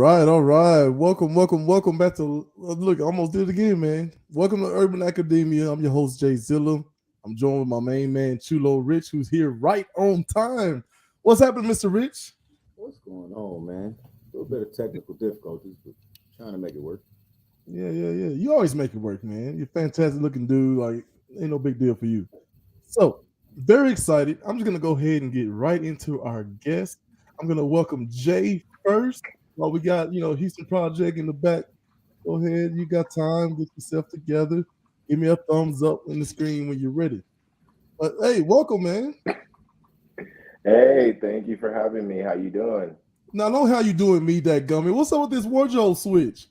all right. Welcome back to look. I almost did it again, man. Welcome to Urban Academia. I'm your host Jay Zilla. I'm joined with my main man Chulo Rich, who's here right on time. What's happening, Mr. Rich? What's going on, man? A little bit of technical difficulties, but trying to make it work. Yeah. You always make it work, man. You're a fantastic looking dude. Like, ain't no big deal for you. So, very excited. I'm just gonna go ahead and get right into our guest. I'm gonna welcome Jay first. While we got Houston Project in the back. Go ahead. You got time. Get yourself together. Give me a thumbs up in the screen when you're ready. But hey, welcome, man. Hey, thank you for having me. How you doing? Now, I know how you doing, me that gummy. What's up with this wardrobe switch?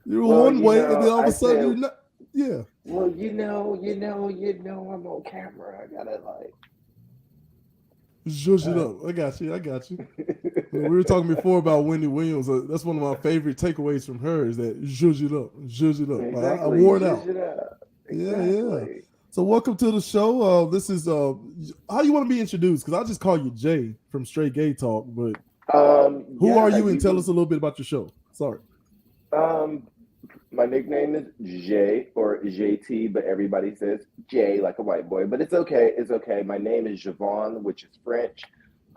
You were Well, one way, and then all of a sudden you're not. Yeah. well, I'm on camera. I gotta Zhuzh it up. I got you. We were talking before about Wendy Williams. That's one of my favorite takeaways from her is that zhuzh it up, zhuzh it up. exactly. I wore it Zhuzh out. it up. Yeah. Exactly. So welcome to the show. This is how you want to be introduced? Because I just call you Jay from Straight Gay Talk. But who are Yeah, you? And you tell can. us a little bit about your show. Sorry. Um, my nickname is Jay or JT, but everybody says Jay like a white boy. But it's okay. It's okay. My name is Javon, which is French.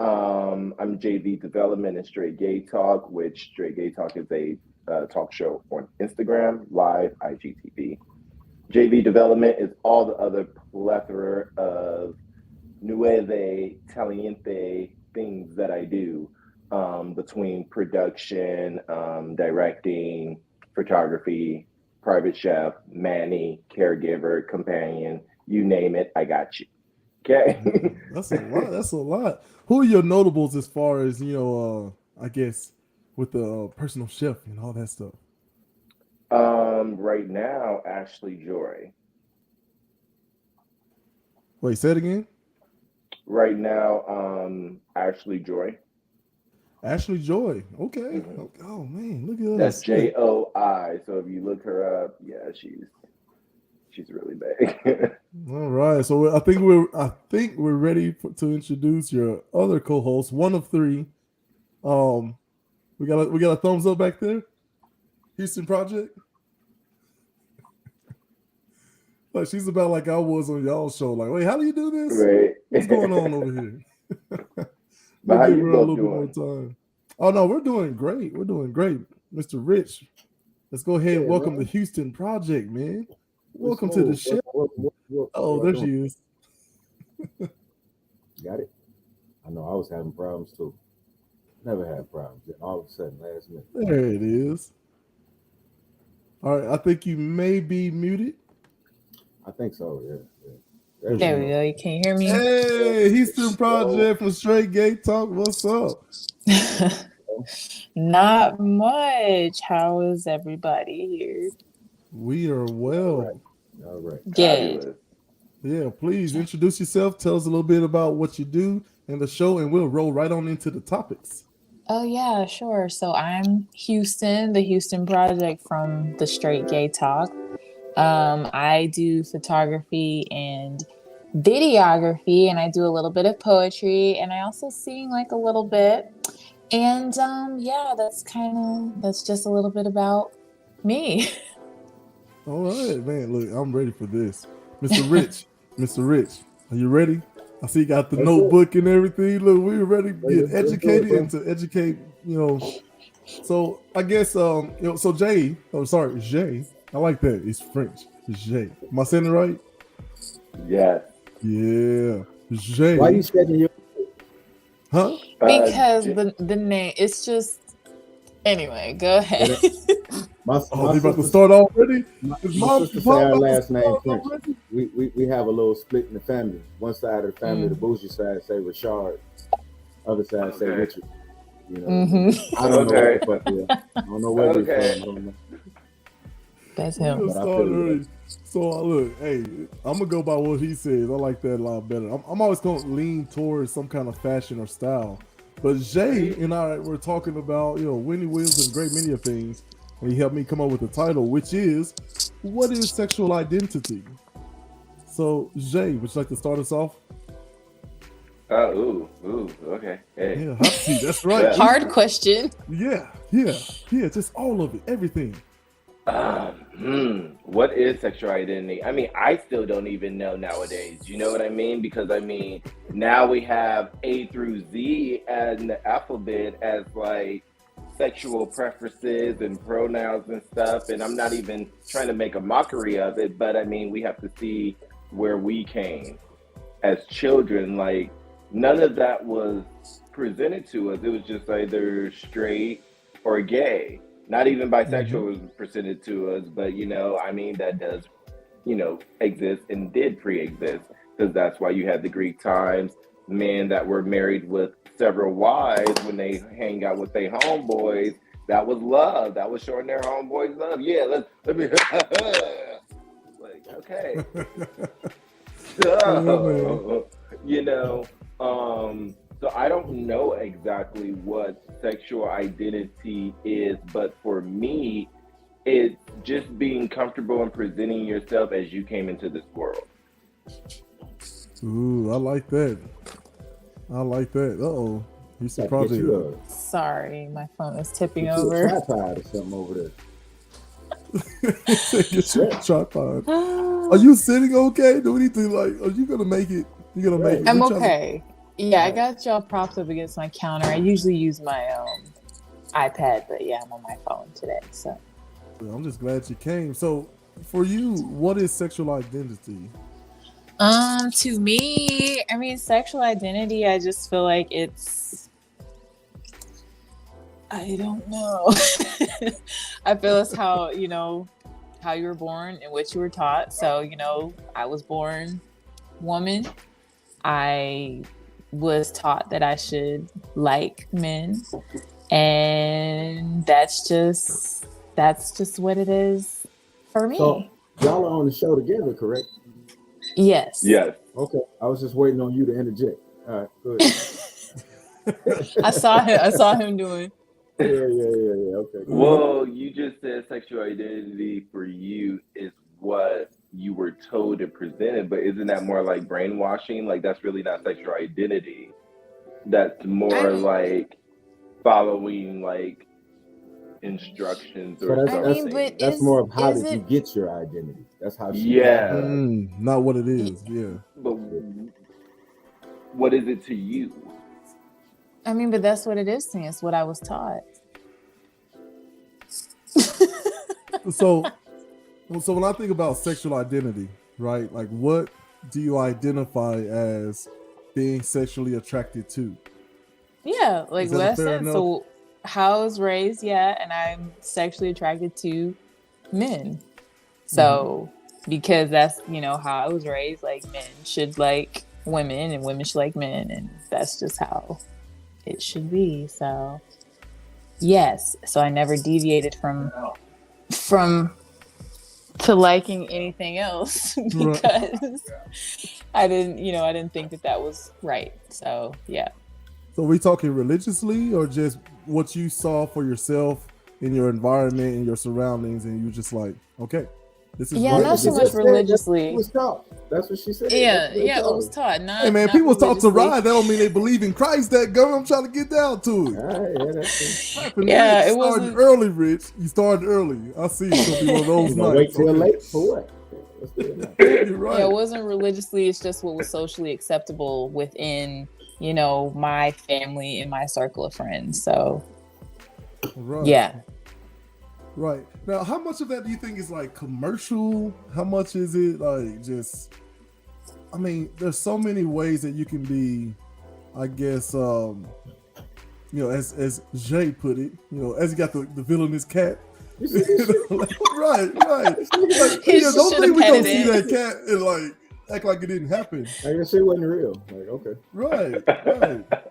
I'm JV Development and Straight Gay Talk, which Straight Gay Talk is a talk show on Instagram, live, IGTV. JV Development is all the other plethora of nueve, caliente things that I do between production, directing, photography, private chef, nanny, caregiver, companion, you name it, I got you. Okay. That's a lot. That's a lot. Who are your notables as far as I guess with the personal chef and all that stuff? Right now, Ashley Joy. Wait, say it again. Right now, Ashley Joy. Ashley Joy. Okay. hmm Oh man, look at That's us. Look. Joi. So if you look her up, yeah, she's really big. All right. So I think we're ready to introduce your other co-host, one of three. Um, we got a thumbs up back there. Houston Project. Like she's about like I was on y'all show. Like, wait, how do you do this? Right. What's going on over here? But We'll how give you her a both little bit more doing? time. Oh no, we're doing great. We're doing great, Mr. Rich. Let's go ahead and Yeah, welcome the man. Houston Project, man. We Welcome to the smooth. show. What Oh, do I there do? she is. Got it? I know I was having problems too. Never had problems. Then all of a sudden, last minute. There it is. All right, I think you may be muted. I think so, yeah. There There we she There is. we go. go. You can hear me? Hey, Houston So, Project from Straight Gay Talk. What's up? Not much. How is everybody here? We are all right. well. All right. Good. Fabulous. Yeah, please introduce yourself. Tell us a little bit about what you do in the show, and we'll roll right on into the topics. Oh, yeah, sure. So I'm Houston, the Houston Project from the Straight Gay Talk. I do photography and videography, and I do a little bit of poetry, and I also sing like a little bit. And yeah, that's just a little bit about me. All right, man. Look, I'm ready for this. Mr. Rich, Mr. Rich, are you ready? I see you got the Let's do it. notebook and everything. Look, we're ready to get Let's do it, educated bro. and to educate, So I guess so Jay, oh sorry, Jay. I like that. It's French. It's Jay. Am I saying it right? Yes. Yeah. Why Jay. you setting your Huh? Uh, Because J- the name, it's just, anyway, go ahead. that? My Oh, my they about to sister start already? Is my mom sister and say pop our about to last name start French. already? We have a little split in the family. One side of the family, the Mm, bougie side, say Richard. Other side say okay. Richard. You know, hmm I don't know what Okay. the fuck we are. I don't know where we from. Okay. I don't know. That's We're him. gonna But I start feel you early. So look, hey, I'm gonna go by what he says. I like that a lot better. I'm always gonna lean towards some kind of fashion or style. But Jay Right. and I were talking about Winnie Williams and a great many of things, and he helped me come up with the title, which is "What is Sexual Identity?" So Jay, would you like to start us off? Okay. Hey. Yeah, hot seat. That's right. Yeah. Hard question. Yeah. Just all of it, everything. What is sexual identity? I mean, I still don't even know nowadays. You know what I mean? Because I mean, now we have A through Z and the alphabet as like sexual preferences and pronouns and stuff. And I'm not even trying to make a mockery of it, but I mean, we have to see where we came as children. Like, none of that was presented to us. It was just either straight or gay. Not even bisexual was presented to us, but you know, I mean, that does, you know, exist and did pre-exist, because that's why you had the Greek times, men that were married with several wives when they hang out with their homeboys. That was love. That was showing their homeboys love. Yeah, let me like, okay. So, you know, so I don't know exactly what sexual identity is, but for me, it's just being comfortable and presenting yourself as you came into this world. Ooh, I like that. Uh-oh. You should probably Sorry, my phone is tipping get you over. a tripod or something over there. get your tripod. Are you sitting okay? Do we need to like? Are you gonna make it? You gonna make it? I'm okay. Yeah, I got y'all propped up against my counter. I usually use my iPad, but yeah, I'm on my phone today. So I'm just glad you came. So, for you, what is sexual identity? To me, I mean, sexual identity, I just feel like I don't know. I feel it's how, you know, how you were born and what you were taught. So, you know, I was born woman. I was taught that I should like men, and that's just what it is for me. So y'all are on the show together, correct? Yes. Yes. Okay. I was just waiting on you to interject. All right, good. I saw him doing. Yeah. Okay. Well, you just said sexual identity for you is what you were told and presented, but isn't that more like brainwashing? Like, that's really not sexual identity. That's more like following like instructions or something. That's more of how did you get your identity? That's how she not what it is. Yeah. But what is it to you? I mean, but that's what it is to me. It's what I was taught. So when I think about sexual identity, right? Like, what do you identify as being sexually attracted to? Yeah, like what I said. So how I was raised, and I'm sexually attracted to men. So because that's, you know, how I was raised, like men should like women and women should like men, and that's just how it should be. So yes, so I never deviated from to liking anything else because I didn't think that was right. So yeah. So we talking religiously or just what you saw for yourself in your environment and your surroundings, and you just like, okay, this is right. Not so much religiously. It was taught. That's what she said. Yeah, it was taught. Not, hey man, not people taught to ride. That don't mean they believe in Christ. That girl, I'm trying to get down to it. It started early, Rich. You started early. I see. It's gonna be one of those nights. Wait till late for what? You're right. Yeah, it wasn't religiously. It's just what was socially acceptable within, you know, my family and my circle of friends. So, yeah. Right. Now, how much of that do you think is like commercial? How much is it like just, I mean, there's so many ways that you can be, I guess, you know, as Jay put it, you know, as he got the villainous cat. right. Like, don't think we don't see that cat and like act like it didn't happen. I guess it wasn't real. Like, okay. Right.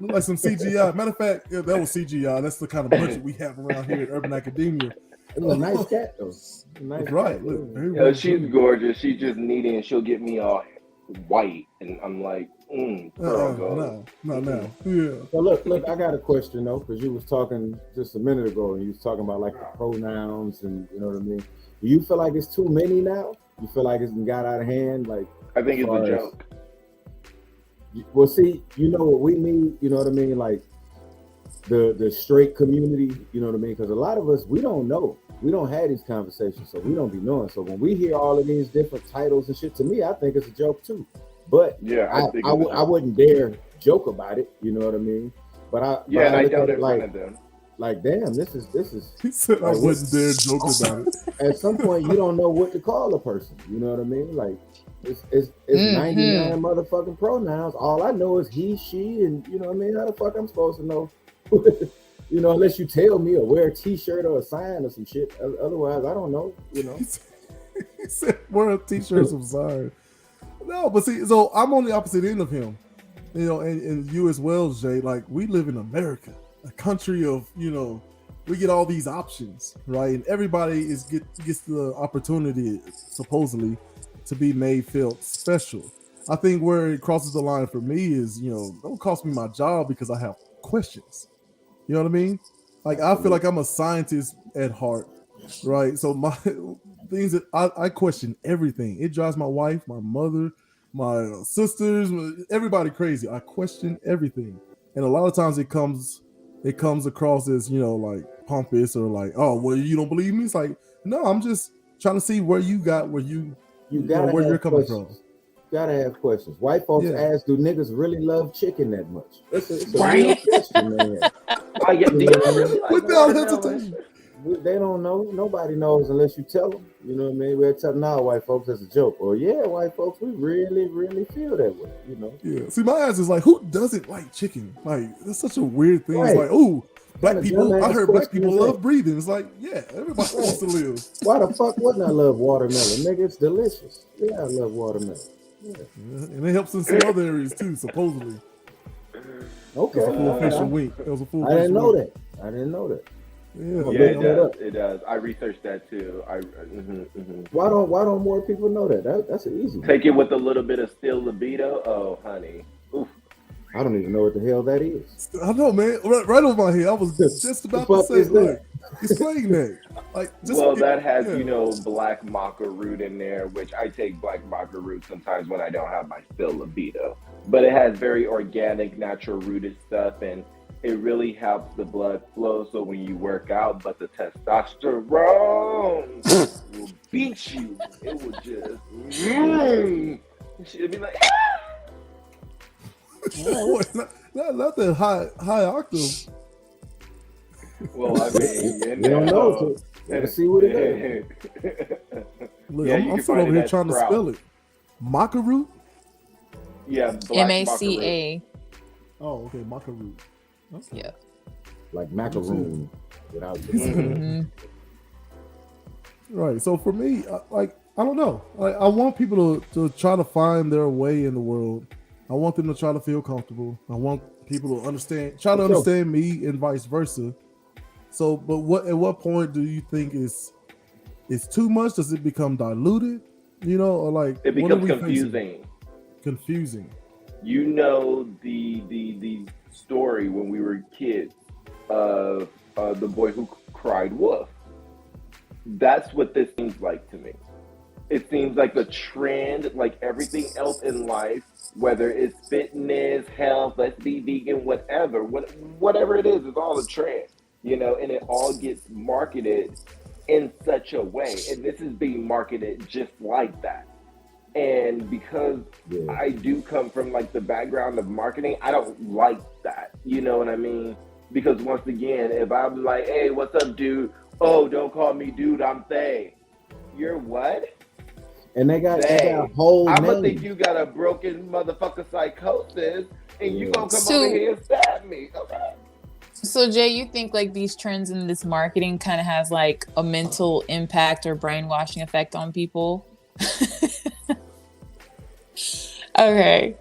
Look like some CGI. Matter of fact, that was CGI. That's the kind of budget we have around here at Urban Academia. It was a nice cat though. Nice right. Cat. She's gorgeous. She's just needy, and she'll get me all white, and I'm like, no. Yeah. So look, I got a question though, because you was talking just a minute ago, and you was talking about like the pronouns, and you know what I mean. Do you feel like it's too many now? You feel like it's got out of hand? Like, I think it's a joke. Well, see, you know what we need. You know what I mean? Like the straight community. You know what I mean? Because a lot of us we don't know. We don't have these conversations, so we don't be knowing. So when we hear all of these different titles and shit, to me, I think it's a joke too. But Yeah, I think I wouldn't dare joke about it. You know what I mean? But I yeah, and I look don't at it in front of them. like damn, this is He said I like, wouldn't dare joke about it. at some point you don't know what to call a person. You know what I mean? Like it's Mhm. 99 motherfucking pronouns. All I know is he, she, and you know what I mean? How the fuck I'm supposed to know? You know, unless you tell me or wear a t-shirt or a sign or some shit. Otherwise, I don't know, you know. He said wear a t-shirt, some sign. No, but see, so I'm on the opposite end of him. You know, and you as well, Jay. Like, we live in America, a country of, you know, we get all these options, right? And everybody gets the opportunity, supposedly, to be made felt special. I think where it crosses the line for me is, you know, don't cost me my job because I have questions. You know what I mean? Like, I feel like I'm a scientist at heart, right? So my things that I question everything. It drives my wife, my mother, my sisters, everybody crazy. I question everything, and a lot of times it comes across as, you know, like pompous or like, oh, well, you don't believe me. It's like, no, I'm just trying to see where you got where you know gotta where you're have coming questions. from. Gotta have questions. White folks Yeah. ask, do niggas really love chicken that much? It's a Right. real question, man. Oh yeah, do You know y'all what I mean? really like Without watermelon? hesitation. They don't know. Nobody knows unless you tell them. You know what I mean? We're telling now white folks as a joke. Or yeah, white folks, we really, really feel that way. You know? Yeah. See, my answer is like, who doesn't like chicken? Like, that's such a weird thing. Right. It's like, oh, black What a people. I dumbass heard black question people is that? love breathing. It's like, yeah, everybody wants to live. Why the fuck wouldn't I love watermelon? Nigga, it's delicious. Yeah, I love watermelon. Yeah. Yeah, and it helps in some other areas too, supposedly. Okay. That was a full facial I wink. That was a full didn't facial know wink. that. I didn't know that. Yeah, Yeah, it does. It does. I researched that too. Why don't more people know that? That's an easy one. Take it with a little bit of still libido. Oh, honey. Oof. I don't even know what the hell that is. I know, man. Right over my head. I was just about to fuck say, is that? look, explain that. Like, just Well, that has, yeah. you know, black maca root in there, which I take black maca root sometimes when I don't have my still libido. But it has very organic, natural rooted stuff, and it really helps the blood flow. So when you work out, but the testosterone will beat you. It will just, it'll be like, Wait, not that high octave. well, I mean, You don't know. So gotta see what it is. Look, Yeah, I'm you can still find over it here at trying to Sprouts. spell it. Maca root? Yeah, black maca root. MACA. Oh, okay, maca root. Okay. Yeah. Like macaroon without the Mhm. Right. So for me, I don't know. I want people to try to find their way in the world. I want them to try to feel comfortable. I want people to try to understand me and vice versa. So, but at what point do you think it's too much? Does it become diluted? You know, or like It what are becomes we confusing. facing? Confusing. You know the story when we were kids of the boy who cried wolf. That's what this seems like to me. It seems like a trend, like everything else in life, whether it's fitness, health, let's be vegan, whatever it is all a trend, you know, and it all gets marketed in such a way. And this is being marketed just like that. And because I do come from like the background of marketing, I don't like that. You know what I mean? Because once again, if I'm like, hey, what's up, dude? Oh, don't call me dude, I'm Thay. You're what? And they got a whole I'm name. gonna think you got a broken motherfucker psychosis and you gonna come So- over here and stab me. Okay. So Jay, you think like these trends in this marketing kind of has like a mental impact or brainwashing effect on people? Okay.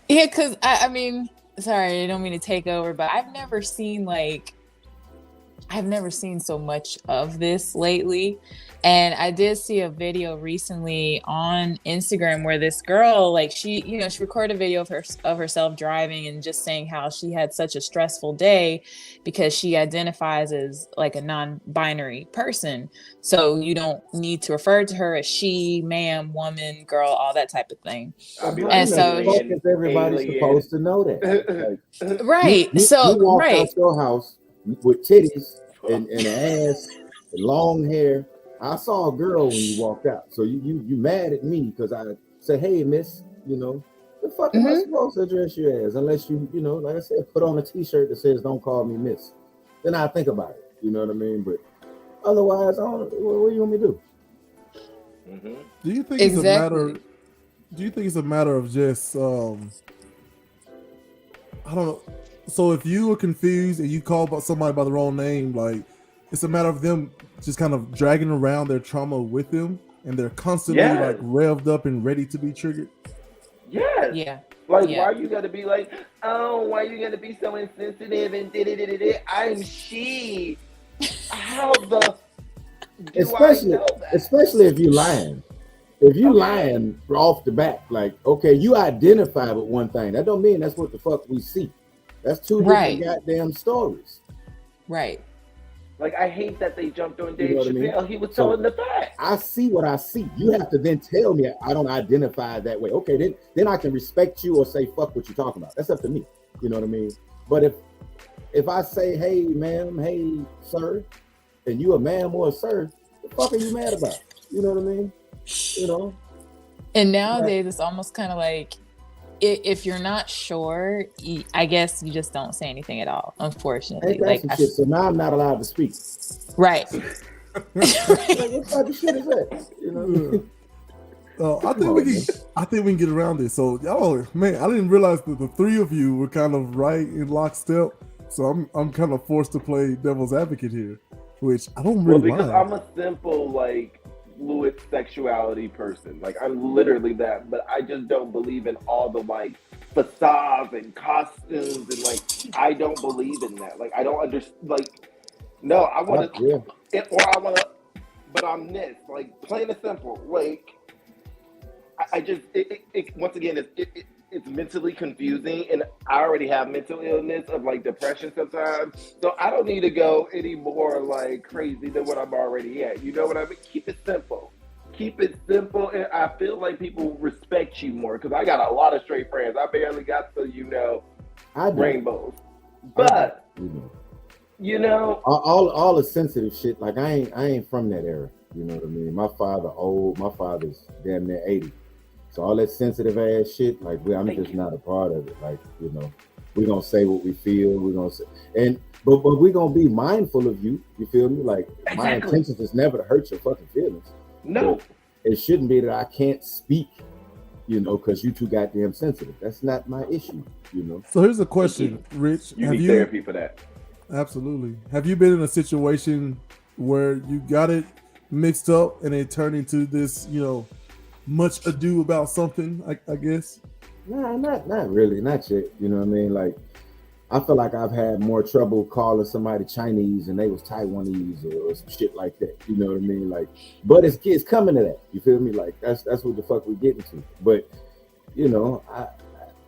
Yeah, because I mean, sorry, I don't mean to take over, but I've never seen like I've never seen so much of this lately. And I did see a video recently on Instagram where this girl, like she recorded a video of herself driving and just saying how she had such a stressful day because she identifies as like a non-binary person. So you don't need to refer to her as she, ma'am, woman, girl, all that type of thing. I'd be How like And in the so fuck alien, is everybody alien. supposed to know that? Like, right. you So walked out right. your house with titties and an ass and long hair. I saw a girl when you walked out, so you mad at me because I said, "Hey, miss," you know. The fuck am I Mhm. supposed to address you as? Unless you know, like I said, put on a T-shirt that says "Don't call me miss." Then I think about it. You know what I mean? But otherwise, I don't. What do you want me to do? Mhm. Do you think it's a matter? Exactly. Do you think it's a matter of just I don't know. So if you were confused and you call somebody by the wrong name, like it's a matter of them just kind of dragging around their trauma with them, and they're constantly like Yes. revved up and ready to be triggered. Yes. Yeah. Like, Yeah. why you gotta be like, oh, why you gotta be so insensitive and did? I'm she. How the do I Especially, know that? especially if you lying. If you Okay. lying off the bat, like, okay, you identify with one thing. That don't mean that's what the fuck we see. That's two different Right. goddamn stories. Right. Like, I hate that they jumped on You know Dave what I mean? Chappelle. He was So telling the facts. I see what I see. You have to then tell me I don't identify that way. Okay, then I can respect you or say fuck what you're talking about. That's up to me. You know what I mean? But if I say, hey ma'am, hey sir, and you a ma'am or a sir, the fuck are you mad about? You know what I mean? You know? And Like, nowadays, it's almost kind of like if you're not sure, I guess you just don't say anything at all. Unfortunately, ain't that like some shit? So now I'm not allowed to speak. right. Like, what type of shit is that? You know what I mean? I Come think on, we man. can. I think we can get around this. So, oh man, I didn't realize that the three of you were kind of right in lockstep. So I'm kind of forced to play devil's advocate here, which I don't Well, really because mind. I'm a simple, like, fluid sexuality person. Like, I'm literally that, but I just don't believe in all the, like, facades and costumes and, like, I don't believe in that. Like, I don't understand. Like, no, I want Yeah. to, or I want to, but I'm this. Like, plain and simple. Like, I just once again it's mentally confusing, and I already have mental illness of like depression sometimes, so I don't need to go any more like crazy than what I'm already at. You know what I mean? Keep it simple. Keep it simple, and I feel like people respect you more because I got a lot of straight friends. I barely got to I do. rainbows, I do. but You know. you know, All the sensitive shit, like I ain't from that era. You know what I mean? My father old, my father's damn near 80. So all that sensitive ass shit, like I'm thank just you. not a part of it. Like, you know, we're gonna say what we feel, we're gonna say and but we're gonna be mindful of you. You feel me? Like my Exactly. intentions is never to hurt your fucking feelings. No. But it shouldn't be that I can't speak, you know, because you too goddamn sensitive. That's not my issue, you know. So here's a Thank you. question, Rich. You Have need you therapy for that. absolutely have you been in a situation where you got it mixed up and it turned into this, much ado about something? I guess. Nah, not really, not yet. You know what I mean? Like I feel like I've had more trouble calling somebody Chinese and they was Taiwanese or some shit like that. You know what I mean? Like, but it's coming to that. You feel me? Like that's what the fuck we getting to. But you know,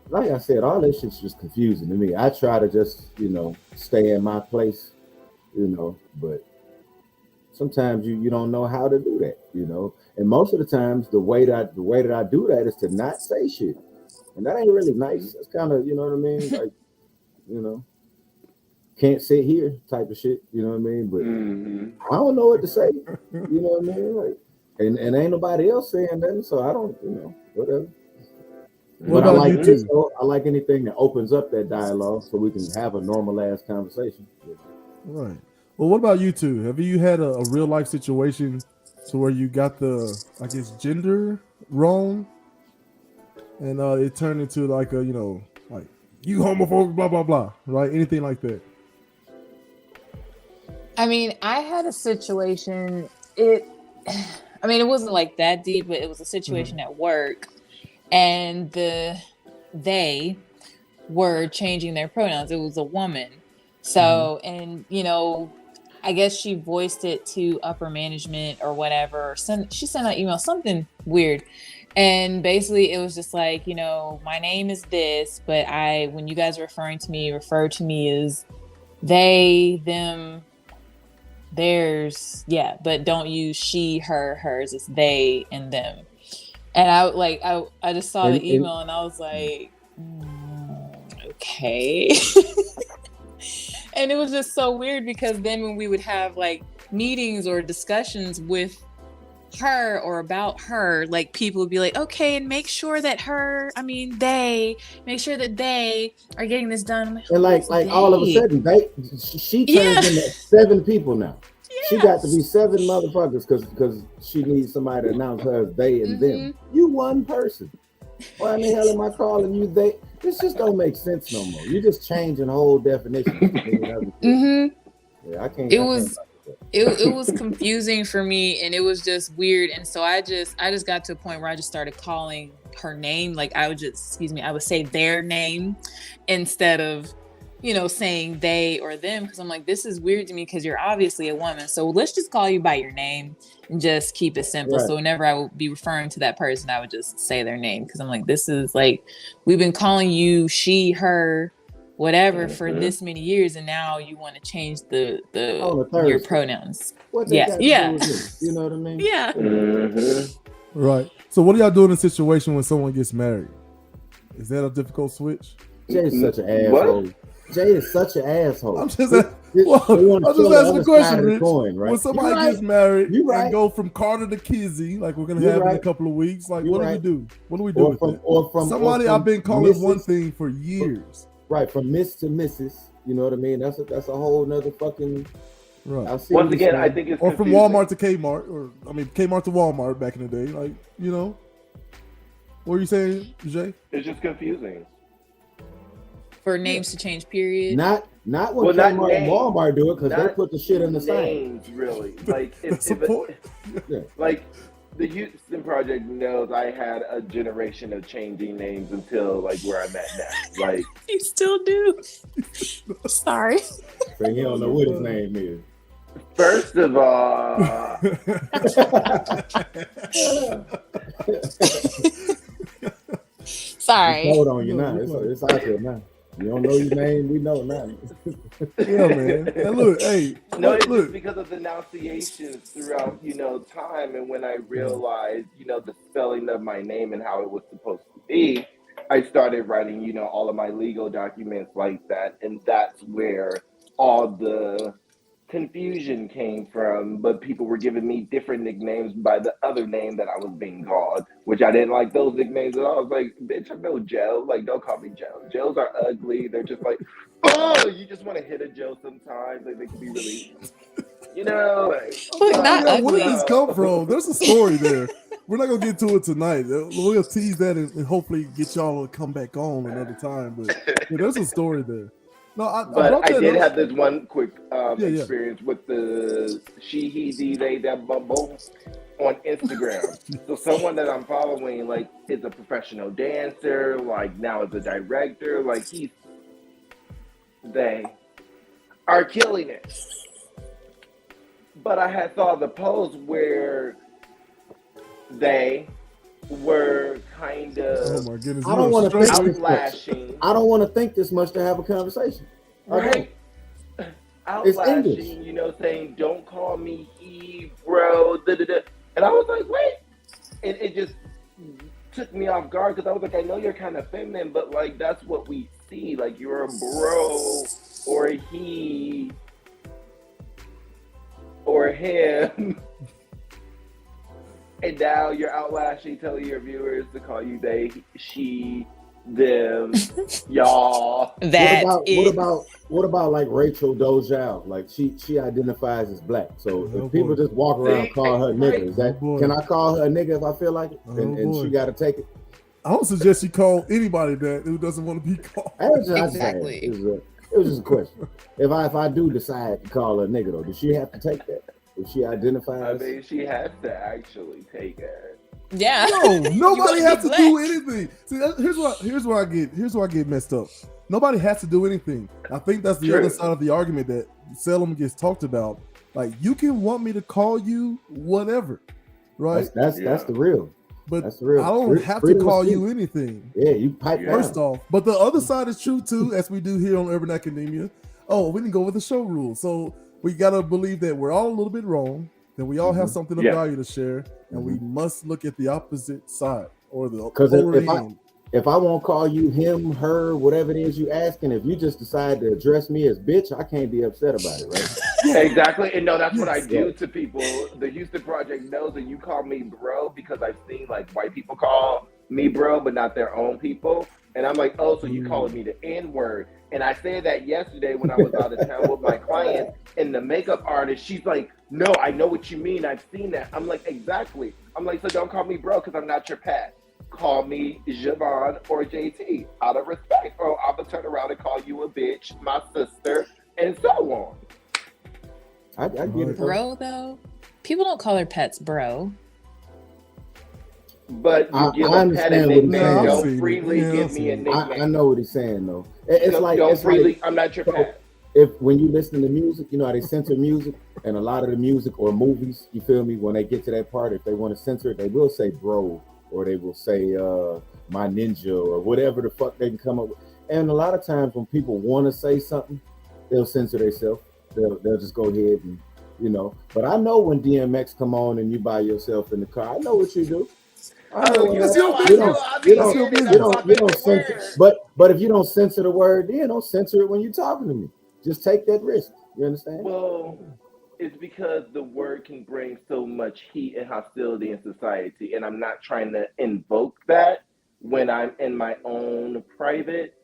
like I said, all this shit's just confusing to me. I try to just stay in my place, but sometimes you don't know how to do that. And most of the times the way that I do that is to not say shit, and that ain't really nice. It's kind of what I mean, like you know can't sit here type of shit. You know what I mean? But Mm-hmm. I don't know what to say. You know what I mean? Like, and ain't nobody else saying nothing, so I don't. Whatever. What But I about like you Mm-hmm. this two? though. I like anything that opens up that dialogue so we can have a normal ass conversation. Right. Well, what about you two? Have you had a real life situation to where you got the, I guess, gender wrong, and it turned into like a, like you homophobic, blah blah blah, right? Anything like that? I mean, I had a situation. I mean, it wasn't like that deep, but it was a Mhm. situation at work, and they were changing their pronouns. It was a woman. Mhm. So, and I guess she voiced it to upper management or whatever. She sent an email, something weird. And basically it was just like, my name is this, but when you guys are referring to me, refer to me as they, them, theirs. Yeah, but don't use she, her, hers. It's they and them. And I just saw the email and I was like, okay. And it was just so weird because then when we would have like meetings or discussions with her or about her, like people would be like, okay, and make sure that they make sure that they are getting this done. Like, and like all of a sudden, she turns into 7 people now. Yes. She got to be 7 motherfuckers because she needs somebody to announce her as they and them. You one person. Why in the hell am I calling you they? This just don't make sense no more. You just changing whole definitions. Yeah, I can't. It was confusing for me, and it was just weird. And so I just got to a point where I just started calling her name. Like I would say their name instead of, saying they or them, because I'm like, this is weird to me because you're obviously a woman. So let's just call you by your name and just keep it simple. Right. So whenever I would be referring to that person, I would just say their name because I'm like, this is like, we've been calling you she, her, whatever for this many years, and now you want to change your pronouns. Yeah. You know what I mean? Yeah. Right. So what do y'all do in a situation when someone gets married? Is that a difficult switch? Jay's such an asshole. What? Jay is such an asshole. I'm just asking the question, Rich. Coin, right? When somebody gets married and go from Carter to Kizzy, like we're gonna have in a couple of weeks, like what do we do? What do we do with that? Somebody I've been calling Mrs. one thing for years. Right, from Miss to Mrs. You know what I mean? That's a whole nother fucking. Right. Once again, I think it's or from Walmart to Kmart, or Kmart to Walmart back in the day. Like, what are you saying, Jay? It's just confusing. For names to change, period. Not when Kmart and Walmart do it because they put the shit in the same. Names, really. Like like the Houston Project knows I had a generation of changing names until like where I'm at now. Like you still do. Sorry. So he don't know what his name is. First of all, sorry. Hold on, you now. It's out there now. You don't know your name, we know now. Yeah, man. And look, hey. No, it's just because of the enunciations throughout, time. And when I realized, the spelling of my name and how it was supposed to be, I started writing, all of my legal documents like that. And that's where all the confusion came from. But people were giving me different nicknames by the other name that I was being called, which I didn't like those nicknames at all. I was like, bitch, I'm no Joe. Like, don't call me Joe. Joes are ugly. They're just like, oh, you just want to hit a Joe sometimes. Like, they can be really, where did this come from? There's a story there. We're not going to get to it tonight. We'll tease that and hopefully get y'all to come back on another time. But there's a story there. No, I did have this one quick experience with the she, he, they, that, bumble on Instagram. So someone that I'm following, like, is a professional dancer, like, now is a director, like, they are killing it. But I had saw the post where they were kind of I don't want to think outlashing. I don't want to think this much to have a conversation. Right. Outlashing, saying, don't call me he, bro, da-da-da. And I was like, wait. And it just took me off guard because I was like, I know you're kind of feminine, but like, that's what we see. Like, you're a bro or a he or him. And now you're outlashing, telling your viewers to call you they, she, them, y'all. What about like Rachel Dozal? Like she identifies as black. So if people just walk around and call her nigga, can I call her a nigga if I feel like it? And she got to take it. I don't suggest you call anybody that who doesn't want to be called. Exactly. It was just a question. If I do decide to call her a nigga though, does she have to take that? If she identifies, she has to actually take it. Yeah. No, nobody has to do anything. See, here's where I get messed up. Nobody has to do anything. I think that's the other side of the argument that seldom gets talked about. Like you can want me to call you whatever, right? That's the real. But That's the real. I don't have to call you anything. Yeah, you pipe down. First off, but the other side is true too, as we do here on Urban Academia. Oh, we didn't go with the show rules, so we gotta believe that we're all a little bit wrong, that we all have something of value to share, and we must look at the opposite side or the polar end. If I won't call you him, her, whatever it is you asking, if you just decide to address me as bitch, I can't be upset about it, right? Exactly. And no, that's what I do to people. The Houston Project knows that you call me bro because I've seen like white people call me bro, but not their own people. And I'm like, oh, so you calling me the N-word. And I said that yesterday when I was out of town with my client, and the makeup artist, she's like, no, I know what you mean. I've seen that. I'm like, exactly. I'm like, so don't call me bro because I'm not your pet. Call me Javon or JT out of respect, or I'm gonna turn around and call you a bitch, my sister, and so on. I get it. Bro, though, people don't call their pets bro. But you give a pet a nickname. Don't freely give me a nickname. I know what he's saying though. It's like don't freely. I'm not your pet. If when you listen to music, you know how they censor music, and a lot of the music or movies, you feel me? When they get to that part, if they want to censor it, they will say bro. Or they will say my ninja or whatever the fuck they can come up with. And a lot of times when people want to say something, they'll censor themselves. They'll just go ahead and, you know. But I know when DMX come on and you by yourself in the car, I know what you do. You don't censor. But if you don't censor the word, then don't censor it when you're talking to me. Just take that risk. You understand? Well, it's because the word can bring so much heat and hostility in society, and I'm not trying to invoke that when I'm in my own private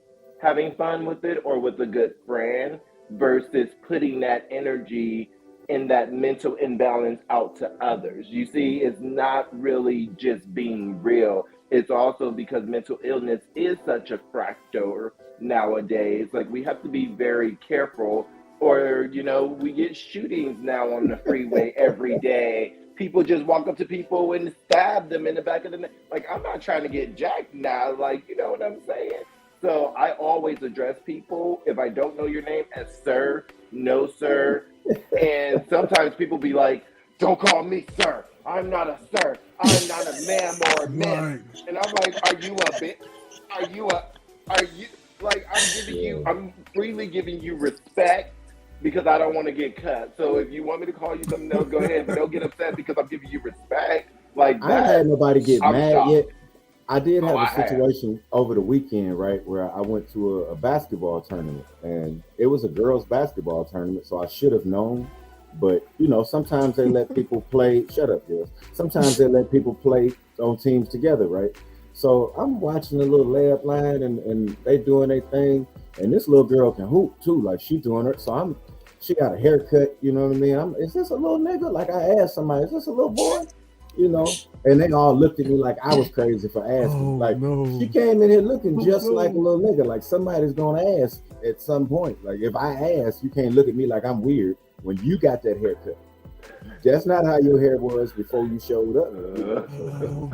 having fun with it or with a good friend versus putting that energy and that mental imbalance out to others. You see, it's not really just being real. It's also because mental illness is such a factor nowadays. Like, we have to be very careful, or, you know, we get shootings now on the freeway every day. People just walk up to people and stab them in the back of the neck. Like, I'm not trying to get jacked now. Like, you know what I'm saying? So I always address people, if I don't know your name, as sir, no sir. And sometimes people be like, don't call me sir. I'm not a sir. I'm not a ma'am or a miss. And I'm like, are you a bitch? Are you like, I'm freely giving you respect because I don't want to get cut. So if you want me to call you something else, go ahead, but don't get upset because I'm giving you respect. Like that. I ain't had nobody get mad shocked. Yet. I did have a situation over the weekend, right, where I went to a basketball tournament, and it was a girls' basketball tournament, so I should have known. But, you know, sometimes they let people play. Shut up, girls. Sometimes they let people play on teams together, right? So I'm watching the little layup line, and they doing their thing, and this little girl can hoop too, like she doing her. So she got a haircut, you know what I mean? Is this a little nigga? Like I asked somebody, is this a little boy? You know, and they all looked at me like I was crazy for asking. She came in here looking just like a little nigga, like somebody's gonna ask at some point. Like if I ask, you can't look at me like I'm weird when you got that haircut. That's not how your hair was before you showed up.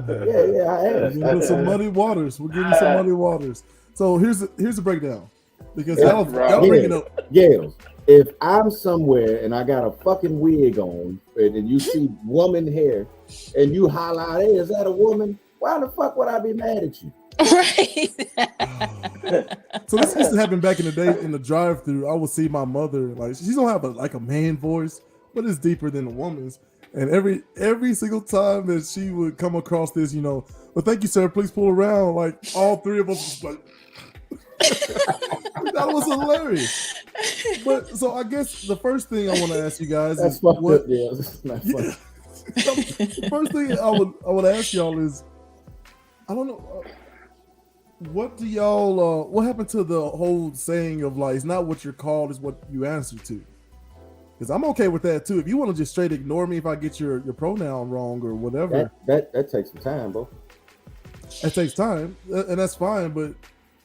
Yeah, I asked. We're getting some muddy waters. We're getting some muddy waters. So here's the breakdown. Because y'all bringing up. Gales, if I'm somewhere and I got a fucking wig on and you see woman hair and you holler out, hey, is that a woman? Why the fuck would I be mad at you? Right. So this used to happen back in the day in the drive-thru. I would see my mother, like she don't have a man voice, but it's deeper than a woman's. And every single time that she would come across this, you know, well, thank you, sir, please pull around. Like all three of us was like, that was hilarious. But so I guess the first thing I want to ask you guys is what? The first thing I would ask y'all is, I don't know, what do y'all what happened to the whole saying of like it's not what you're called, is what you answer to? Because I'm okay with that too. If you want to just straight ignore me if I get your pronoun wrong or whatever, that takes some time, bro. It takes time, and that's fine. But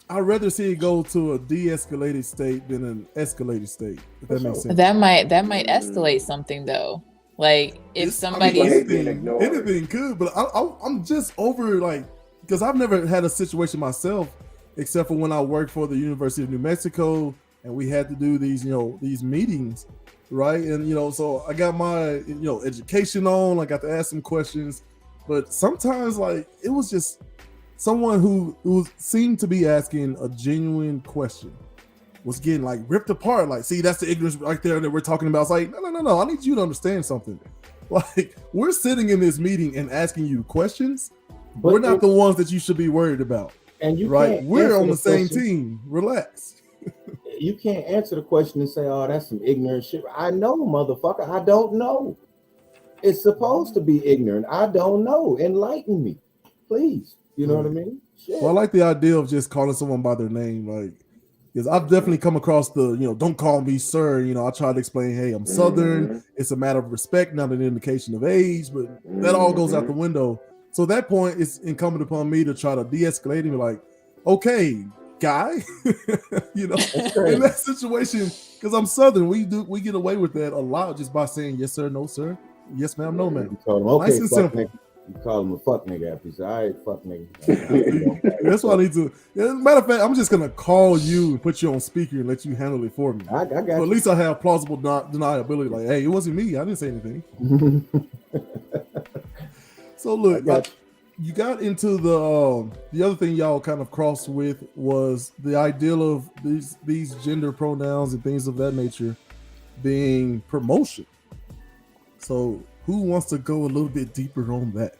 I'd rather see it go to a de-escalated state than an escalated state. If that makes sense. That might escalate something though. Like if somebody's anything could, but I'm just over like, because I've never had a situation myself, except for when I worked for the University of New Mexico and we had to do these, you know, these meetings right? And so I got my education on. I got to ask some questions, but sometimes like it was just someone who seemed to be asking a genuine question was getting like ripped apart. Like, see, that's the ignorance right there that we're talking about. It's like, no. I need you to understand something. Like, we're sitting in this meeting and asking you questions. But we're not the ones that you should be worried about. And you right? can't We're on the same question. team. Relax. You can't answer the question and say, "Oh, that's some ignorant shit." I know, motherfucker. I don't know. It's supposed to be ignorant. I don't know. Enlighten me, please. You know what I mean? Shit. Well, I like the idea of just calling someone by their name, like, because I've definitely come across the, don't call me sir. I try to explain, hey, I'm Southern. It's a matter of respect, not an indication of age, but that all goes out the window. So at that point, it's incumbent upon me to try to de-escalate and be like, okay, guy, in that situation, because I'm Southern, we get away with that a lot just by saying yes sir, no sir, yes ma'am, no ma'am. You told him, okay, nice and simple. Nigga. You call him a fuck nigga after he said, all right, fuck nigga. That's what I need to. Matter of fact, I'm just gonna call you and put you on speaker and let you handle it for me. I got you. At least I have plausible deniability. Like, hey, it wasn't me. I didn't say anything. So look, you got into the other thing y'all kind of crossed with was the ideal of these gender pronouns and things of that nature being promotion. So who wants to go a little bit deeper on that?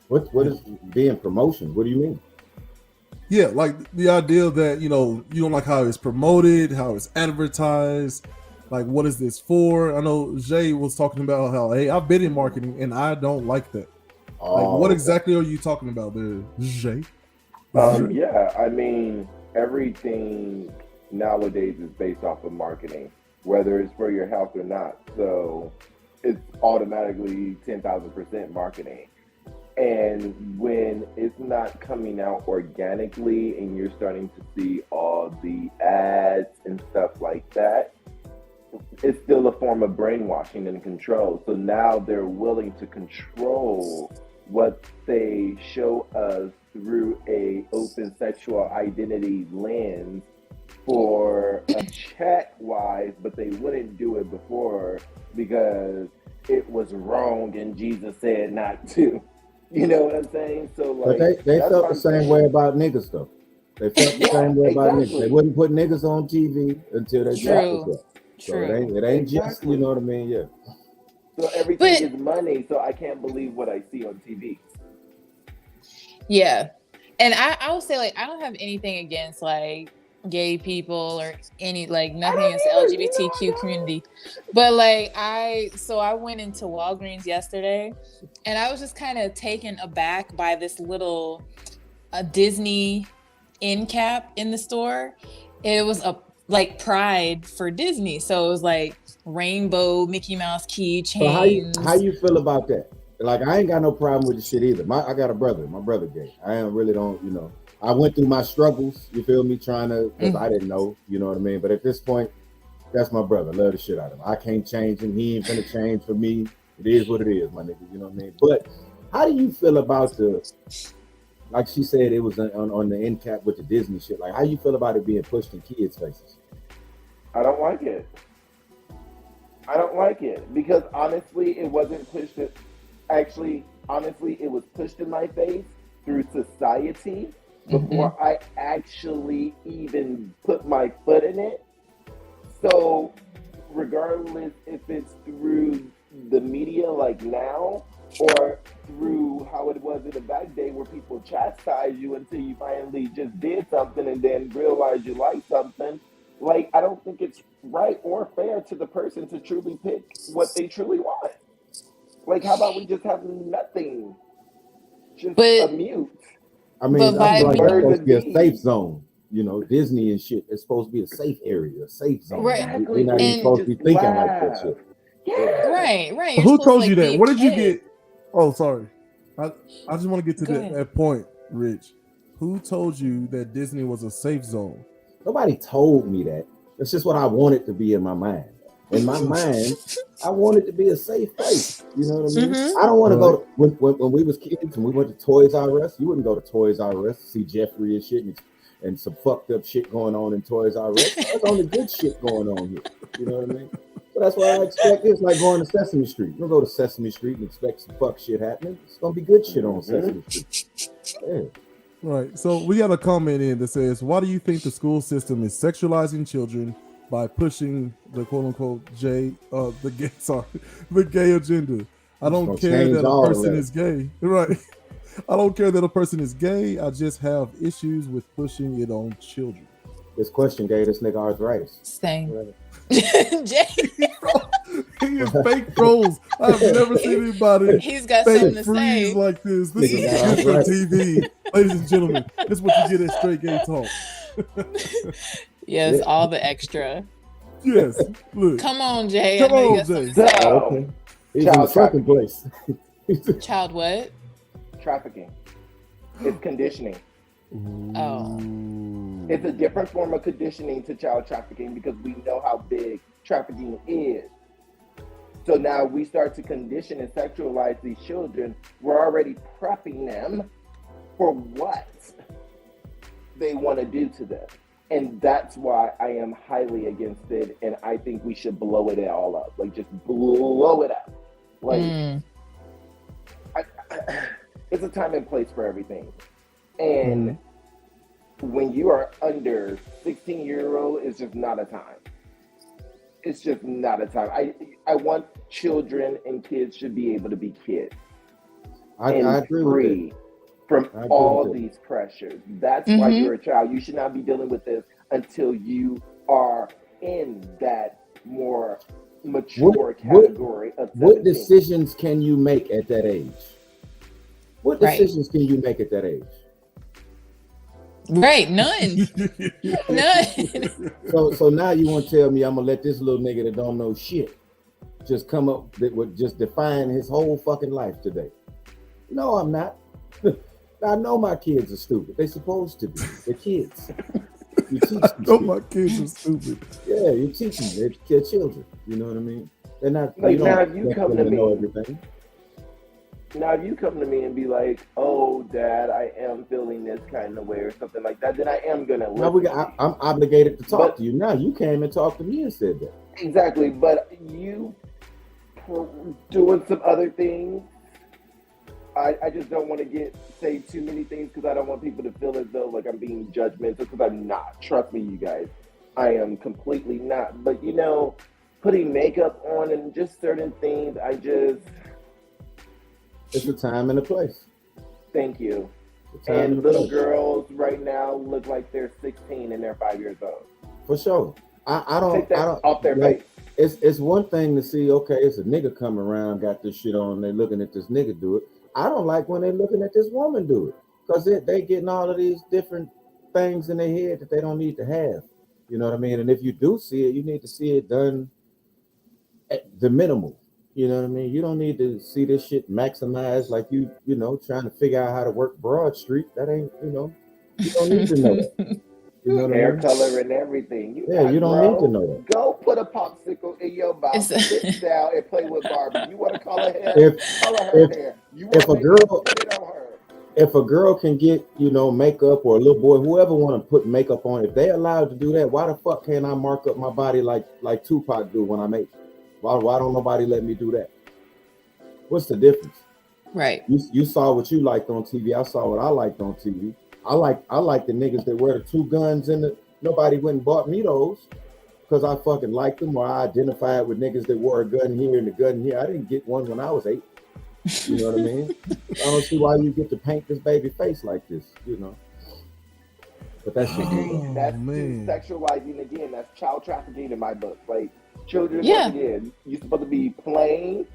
What is being promotion? What do you mean? Yeah, like the idea that you don't like how it's promoted, how it's advertised. Like, what is this for? I know Jay was talking about how, hey, I've been in marketing and I don't like that. What exactly are you talking about there, Jay? Yeah, I mean, everything nowadays is based off of marketing, whether it's for your health or not. So it's automatically 10,000% marketing. And when it's not coming out organically and you're starting to see all the ads and stuff like that, it's still a form of brainwashing and control. So now they're willing to control what they show us through a open sexual identity lens for a check wise, but they wouldn't do it before because it was wrong and Jesus said not to. You know what I'm saying? So like, but they felt the same way about niggas though. They felt the same way about niggas. They wouldn't put niggas on TV until they dropped it. So it ain't just, you know what I mean? Yeah. So everything is money. So I can't believe what I see on TV. Yeah. And I would say, like, I don't have anything against, like, gay people or any, like, nothing against the LGBTQ community. But, like, I went into Walgreens yesterday and I was just kind of taken aback by this little Disney end cap in the store. It was like Pride for Disney. So it was like rainbow Mickey Mouse keychains. So how you feel about that? Like, I ain't got no problem with the shit either. I got a brother. My brother gay. I really don't, I went through my struggles, you feel me, trying to, because I didn't know, you know what I mean? But at this point, that's my brother. Love the shit out of him. I can't change him. He ain't gonna change for me. It is what it is, my nigga, you know what I mean? But how do you feel about like she said, it was on the end cap with the Disney shit. Like, how you feel about it being pushed in kids' faces? I don't like it. Because honestly, it wasn't pushed. Honestly, it was pushed in my face through society before I actually even put my foot in it. So regardless if it's through the media like now or through how it was in the back day where people chastise you until you finally just did something and then realize you like something, like, I don't think it's right or fair to the person to truly pick what they truly want. Like, how about we just have nothing? Just a mute. I mean, I feel like it's supposed to be a safe zone. Disney and shit. It's supposed to be a safe area, a safe zone. Right. We're not even supposed to be thinking like that shit. Yeah. Right. Who told you that? What did you get? Oh, sorry. I just want to get to that point, Rich. Who told you that Disney was a safe zone? Nobody told me that. That's just what I wanted to be in my mind. In my mind, I wanted to be a safe place. You know what I mean? I don't want to go to, when we was kids and we went to Toys R Us. You wouldn't go to Toys R Us to see Jeffrey and shit and and some fucked up shit going on in Toys R Us. That's only good shit going on here. You know what I mean? So that's why I expect it's like going to Sesame Street. You don't go to Sesame Street and expect some fuck shit happening. It's gonna be good shit on Sesame Street. Yeah. Right. So we got a comment in that says, "Why do you think the school system is sexualizing children by pushing the quote unquote the gay agenda? I don't care that a person is gay." Right. I don't care that a person is gay. I just have issues with pushing it on children. This question gave this nigga arthritis. Same. Right. Jay. He is fake trolls. I've never seen anybody He's got something to freeze say. like this. This is good for TV. Ladies and gentlemen, this is what you get at Straight Gay Talk. Yes, all the extra. Yes. Look. Come on, Jay. Come I know you on, got something Jay. to say. Okay. He's in the second place. Child what? Trafficking. It's conditioning. Oh. It's a different form of conditioning to child trafficking because we know how big trafficking is. So now we start to condition and sexualize these children. We're already prepping them for what they want to do to them. And that's why I am highly against it. And I think we should blow it all up. Like, just blow it up. Like, it's a time and place for everything. And when you are under 16-year-old, it's just not a time. It's just not a time. I want children and kids should be able to be kids. I agree free with from all these pressures. That's why you're a child. You should not be dealing with this until you are in that more mature category of 17. What decisions can you make at that age? What decisions can you make at that age? Right, none. None. So now you want to tell me I'm gonna let this little nigga that don't know shit just come up that would just define his whole fucking life today? No, I'm not. I know my kids are stupid. They're supposed to be. They're kids. You teach them. Oh, my kids are stupid. Yeah, you teach them. They're children. You know what I mean? They're not. Like, you now if you come to me, know everything. Now, if you come to me and be like, "Oh, Dad, I am feeling this kind of way," or something like that, then I am gonna listen. Now I'm obligated to talk to you. Now you came and talked to me and said that. Exactly, but you doing some other things. I just don't want to say too many things because I don't want people to feel as though like I'm being judgmental, because I'm not. Trust me, you guys, I am completely not. But putting makeup on and just certain things, it's a time and a place. Thank you. And little girls right now look like they're 16 and they're 5 years old. For sure. I don't off their face. It's one thing to see, okay, it's a nigga coming around, got this shit on, they looking at this nigga do it. I don't like when they're looking at this woman do it, because they getting all of these different things in their head that they don't need to have. You know what I mean? And if you do see it, you need to see it done at the minimal. You know what I mean? You don't need to see this shit maximized like you trying to figure out how to work Broad Street. That ain't, you don't need to know that. You know what Hair I mean? color and everything. You don't need to know that. Go put a popsicle in your mouth, sit down, and play with Barbie. You want to color hair? Color her hair. You want put it on her. If a girl can get, makeup, or a little boy, whoever want to put makeup on, if they allowed to do that, why the fuck can't I mark up my body like Tupac do when I make it? Why don't nobody let me do that? What's the difference? Right. You saw what you liked on TV. I saw what I liked on TV. I like the niggas that wear the two guns in the. Nobody went and bought me those because I fucking liked them, or I identified with niggas that wore a gun here and a gun here. I didn't get one when I was 8. You know what I mean? I don't see why you get to paint this baby face like this. But that's sexualizing again. That's child trafficking in my book. Like, children, again, you're supposed to be playing.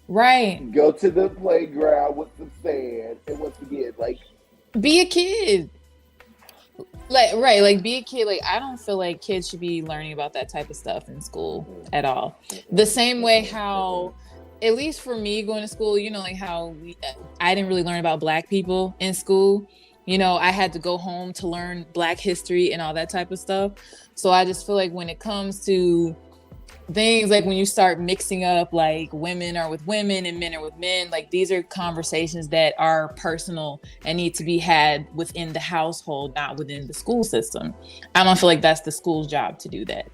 Right. Go to the playground with some sand, and once again, like, be a kid. Like be a kid. Like, I don't feel like kids should be learning about that type of stuff in school at all. The same way how, at least for me going to school, like how I didn't really learn about Black people in school. I had to go home to learn Black history and all that type of stuff. So I just feel like when it comes to things like when you start mixing up like women are with women and men are with men, like these are conversations that are personal and need to be had within the household, not within the school system. I don't feel like that's the school's job to do that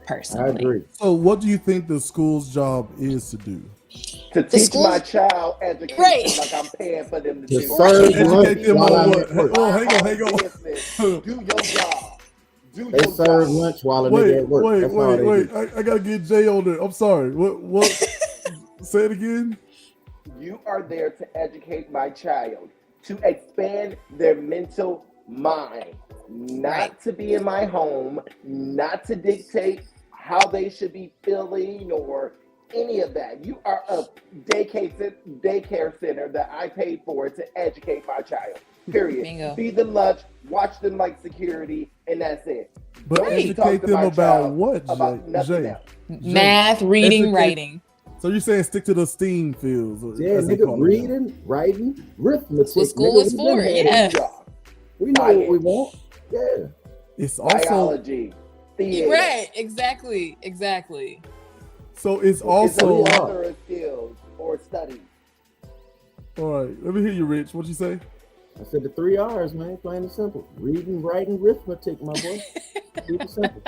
personally. I agree. So, what do you think the school's job is to do? To teach my child education Right. like I'm paying for them to To do. serve Educate them while on I'm what? at work. Oh, hang on. Do your job. Do They your serve job. lunch while a nigga at work. That's all they Wait. do. I gotta get Jay on there. I'm sorry. What? Say it again. You are there to educate my child, to expand their mental mind, not to be in my home, not to dictate how they should be feeling or any of that. You are a daycare center that I paid for to educate my child. Period. Bingo. Feed them lunch, watch them like security, and that's it. But Don't you talk educate to them my about child what, about nothing Jay? else. Math, reading, Educate- writing. So you're saying stick to the STEAM fields? Yeah, as they nigga, call it now. reading, writing, arithmetic. That's what school nigga, is we been for, had it. yeah. Job. We know what we want. Yeah. It's also Biology, theater. Right, exactly. so it's It's also. a plethora of skills or studies. All right, let me hear you, Rich. What'd you say? I said the 3 R's, man. Plain and simple. Reading, writing, arithmetic, my boy. Super simple.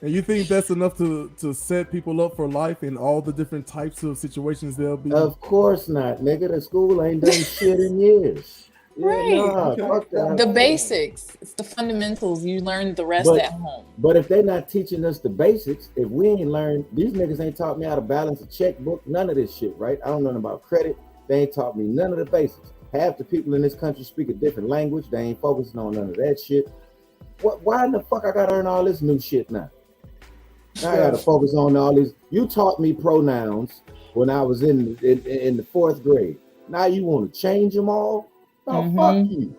And you think that's enough to set people up for life in all the different types of situations they'll be? Of course not, nigga. The school ain't done shit in years. Yeah, Right. nah, Okay. fuck that. The basics. It's the fundamentals. You learn the rest But- at home. But if they not teaching us the basics, if we ain't learned, these niggas ain't taught me how to balance a checkbook, none of this shit, right? I don't know nothing about credit. They ain't taught me none of the basics. Half the people in this country speak a different language. They ain't focusing on none of that shit. Why in the fuck I gotta learn all this new shit now? Now I gotta focus on all these. You taught me pronouns when I was in the 4th grade. Now you want to change them all? No, fuck you.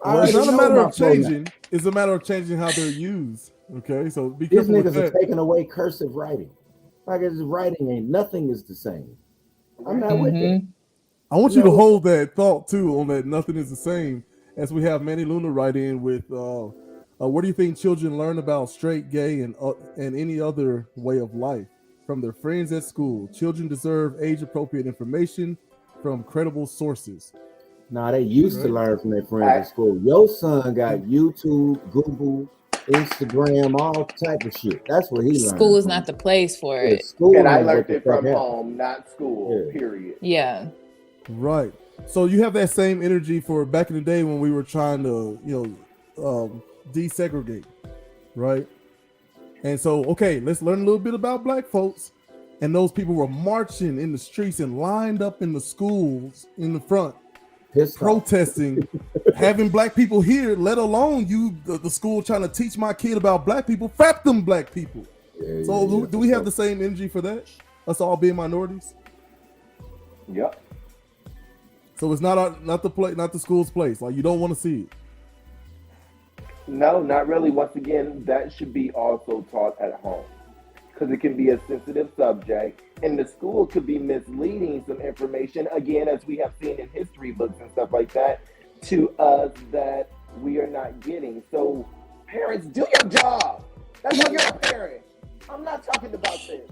I Well, it's already not a know matter my of changing. pronouns. It's a matter of changing how they're used. Okay, so be These careful with niggas are that. taking away cursive writing. Like it's writing ain't nothing is the same. I'm not with Mm-hmm. it. I want you to No. hold that thought too on that nothing is the same. As we have Manny Luna write in with, what do you think children learn about straight, gay, and any other way of life from their friends at school? Children deserve age-appropriate information from credible sources. Nah, they used to Right. learn from their friends at school. Your son got YouTube, Google, Instagram, all type of shit. That's what he learned. School is from. not the place for Yeah, it. school And I ain't what learned the it fuck from happened. home, not school, Yeah. period. Yeah. Right. So you have that same energy for back in the day when we were trying to, desegregate, right? And so, okay, let's learn a little bit about black folks. And those people were marching in the streets and lined up in the schools in the front, Pissed off. protesting, having black people here, let alone the school trying to teach my kid about black people, frap them black people. Yeah, So yeah, do we have the same energy for that? Us all being minorities? Yep. So it's not the school's place. Like you don't want to see it. No, not really. Once again, that should be also taught at home because it can be a sensitive subject, and the school could be misleading some information, again, as we have seen in history books and stuff like that, to us that we are not getting. So, parents, do your job. That's why you're a parent. I'm not talking about this.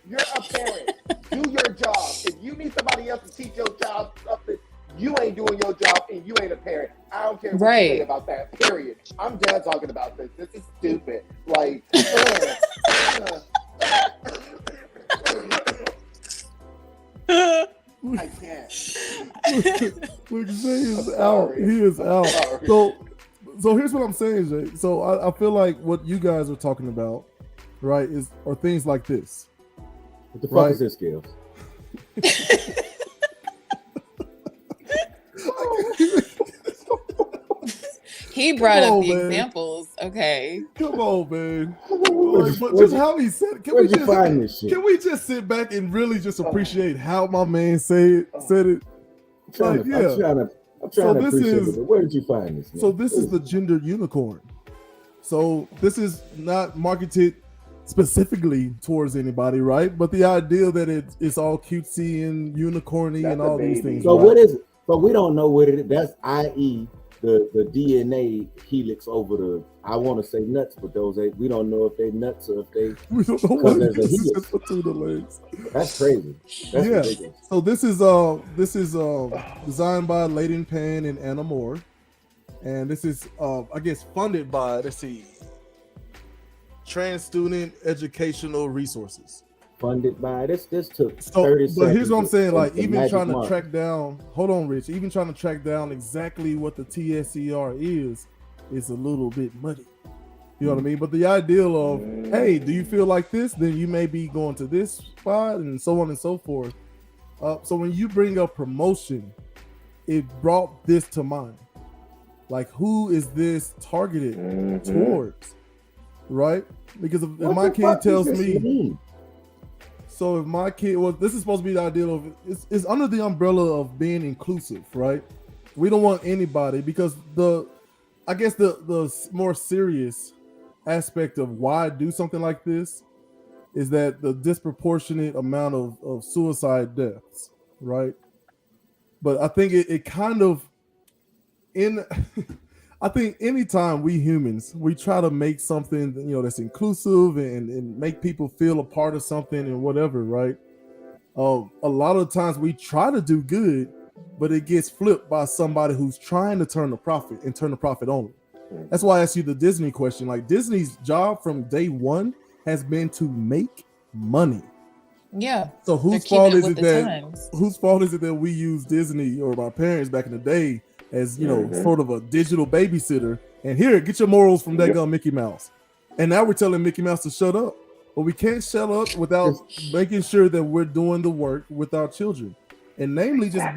You're a parent. Do your job. If you need somebody else to teach your child something, you ain't doing your job and you ain't a parent. I don't care what you say about that, period. I'm done talking about this. This is stupid. Like, I can't. Look, Jay is I'm out. sorry. He is I'm out. sorry. So here's what I'm saying, Jay. So I feel like what you guys are talking about, right, are things like this. What the fuck Right. is this, Skills? He brought Come up on, the man. examples. Okay. Come on, man. Like, but just how he said it. Where'd you find this shit? Can we just sit back and really just appreciate how my man said it? I'm trying Like, to, yeah. I'm trying to So this appreciate is- it. But where did you find this? Man? So this is the gender unicorn. So this is not marketed specifically towards anybody, right? But the idea that it's all cutesy and unicorny That's and a all these baby. things. So right? what is it? But we don't know what it is. That's i.e. the DNA helix over the, I want to say nuts, but those ain't, we don't know if they nuts or if they, We don't know because what it there's a is. It's helix. just between the legs. That's crazy. That's Yeah. ridiculous. So this is designed by Layden Pan and Anna Moore, and this is I guess funded by, let's see, Trans Student Educational Resources. Funded by this took So, 30 but seconds. here's what I'm saying, like the even magic trying to mark. track down, hold on, Rich, even trying to track down exactly what the TSER is a little bit muddy. You know what I mean? But the ideal of, hey, do you feel like this? Then you may be going to this spot and so on and so forth. So when you bring up promotion, it brought this to mind. Like, who is this targeted towards? Right? Because if my kid tells me, so if my kid, well, this is supposed to be the ideal of, it's under the umbrella of being inclusive, right? We don't want anybody, because I guess the more serious aspect of why do something like this is that the disproportionate amount of suicide deaths, right? But I think it kind of, I think anytime we humans, we try to make something, that's inclusive and make people feel a part of something and whatever, right? A lot of times we try to do good, but it gets flipped by somebody who's trying to turn the profit only. That's why I asked you the Disney question. Like, Disney's job from day one has been to make money. Yeah. So whose fault is it that we use Disney, or my parents back in the day, as sort of a digital babysitter, and here, get your morals from that Mickey Mouse. And now we're telling Mickey Mouse to shut up. But we can't shut up without making sure that we're doing the work with our children. And namely just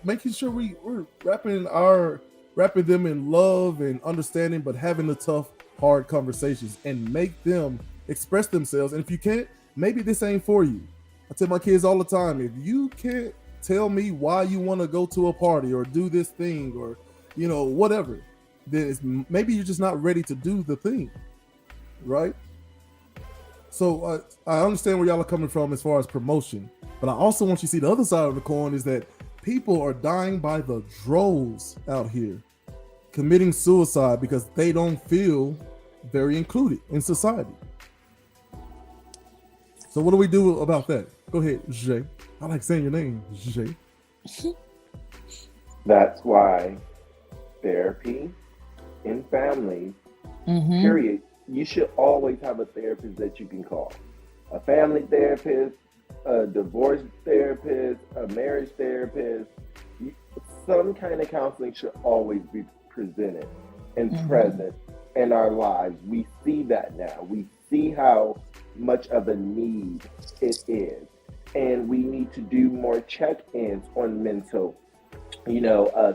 making sure we're wrapping them in love and understanding, but having the tough, hard conversations and make them express themselves. And if you can't, maybe this ain't for you. I tell my kids all the time, if you can't tell me why you want to go to a party or do this thing or, whatever, then maybe you're just not ready to do the thing, right? So I understand where y'all are coming from as far as promotion, but I also want you to see the other side of the coin is that people are dying by the droves out here, committing suicide because they don't feel very included in society. So what do we do about that? Go ahead, Jay. I like saying your name, Jay. That's why therapy in families, period, you should always have a therapist that you can call. A family therapist, a divorce therapist, a marriage therapist. Some kind of counseling should always be presented and present in our lives. We see that now. We see how much of a need it is. And we need to do more check-ins on mental,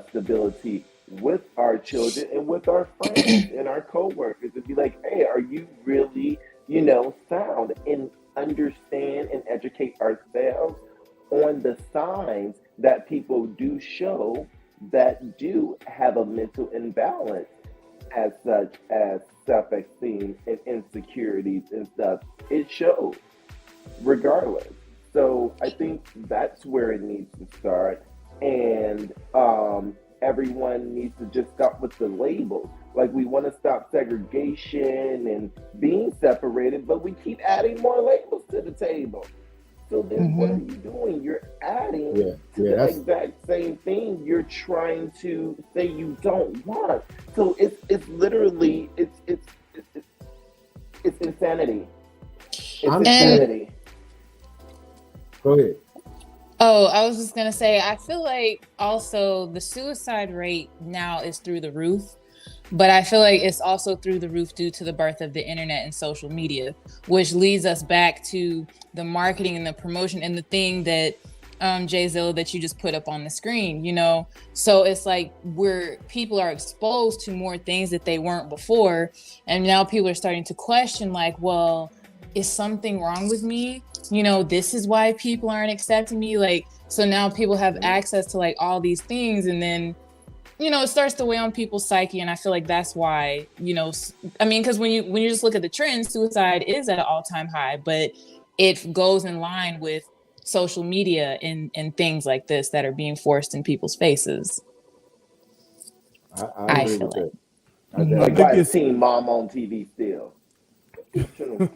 stability with our children and with our friends and our co-workers, and be like, hey, are you really, sound, and understand and educate ourselves on the signs that people do show that do have a mental imbalance, as such as self-esteem and insecurities and stuff. It shows regardless. So I think that's where it needs to start. And everyone needs to just stop with the labels. Like, we want to stop segregation and being separated, but we keep adding more labels to the table. So then what are you doing? You're adding to the exact same thing you're trying to say you don't want. So it's literally it's insanity. It's insanity. Go ahead. Oh, I was just going to say, I feel like also the suicide rate now is through the roof, but I feel like it's also through the roof due to the birth of the internet and social media, which leads us back to the marketing and the promotion and the thing that Zilla, that you just put up on the screen, So it's like people are exposed to more things that they weren't before. And now people are starting to question, like, well, is something wrong with me? This is why people aren't accepting me. Like, so now people have access to like all these things, and then, it starts to weigh on people's psyche. And I feel like that's why, because when you just look at the trends, suicide is at an all-time high, but it goes in line with social media and things like this that are being forced in people's faces. I agree with that. I Mhm. Like I think definitely. why is it's Teen Mom on TV still?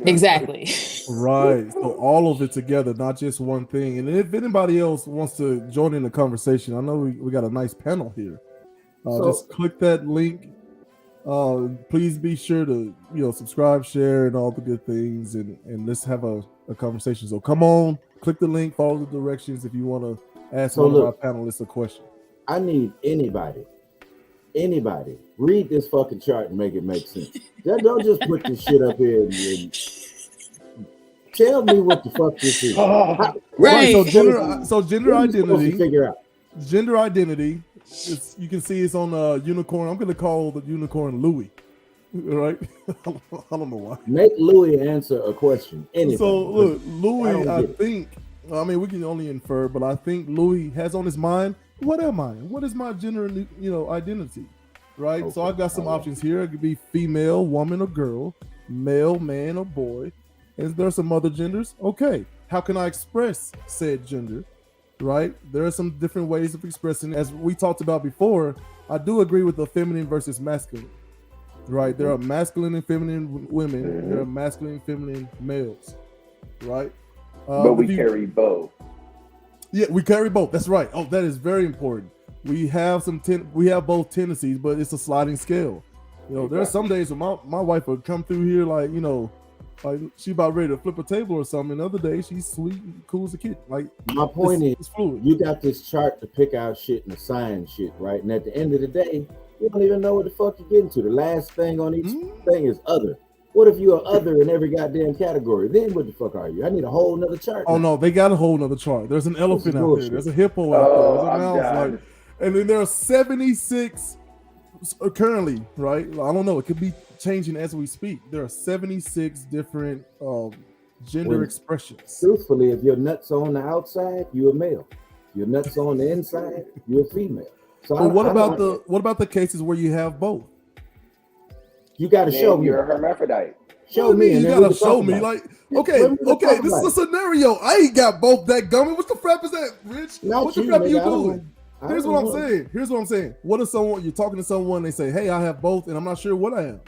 Exactly. right. So all of it together, not just one thing. And if anybody else wants to join in the conversation, I know we got a nice panel here. So Just click that link. Please be sure to subscribe, share, and all the good things, and let's have a conversation. So come on, click the link, follow the directions if you want to ask so one of our look, panelists a question. I need anybody read this fucking chart and make it make sense. Don't just put this shit up here and tell me what the fuck this is. How, Right. So Right. gender what are you supposed to identity. figure out? Gender identity. You can see it's on unicorn. I'm gonna call the unicorn Louis. Right? I don't know why. Make Louis answer a question. Anything. So look, I Louis, don't I get it. think. I mean, we can only infer, but I think Louis has on his mind, what am I? What is my gender, identity? Right. So Okay, I've got some all right. options here. It could be female, woman, or girl, male, man, or boy. And there are some other genders. Okay, how can I express said gender? Right. There are some different ways of expressing. As we talked about before, I do agree with the feminine versus masculine. Right. There are masculine and feminine women. There are masculine and feminine males. Right. But we carry both. Yeah, we carry both. That's right. Oh, that is very important. We have we have both tendencies, but it's a sliding scale. There are some days when my wife would come through here like she about ready to flip a table or something. And other days she's sweet and cool as a kid. Like My point is, it's fluid. you got this chart to pick out shit and assign shit, right? And at the end of the day, you don't even know what the fuck you're getting to. The last thing on each thing is other. What if you're other in every goddamn category? Then what the fuck are you? I need a whole nother chart. Oh no, they got a whole nother chart. There's an elephant out there. bullshit. There's a hippo out there. There's a I'm mouse. done. And then there are 76 currently, right? I don't know. It could be changing as we speak. There are 76 different gender expressions. Truthfully, if your nuts on the outside, you're a male. Your nuts on the inside, you're a female. So But what about the cases where you have both? You got to show me. You're a hermaphrodite. Show me. You and then gotta we can show talk me. about Like, it. okay, When we can talk this about is a scenario. I ain't got both that gummy. What the crap is that, Rich? Not What the you, crap are nigga. you I don't doing? know. I Here's don't what I'm know. saying. Here's what I'm saying. What if you're talking to someone, they say, hey, I have both, and I'm not sure what I am.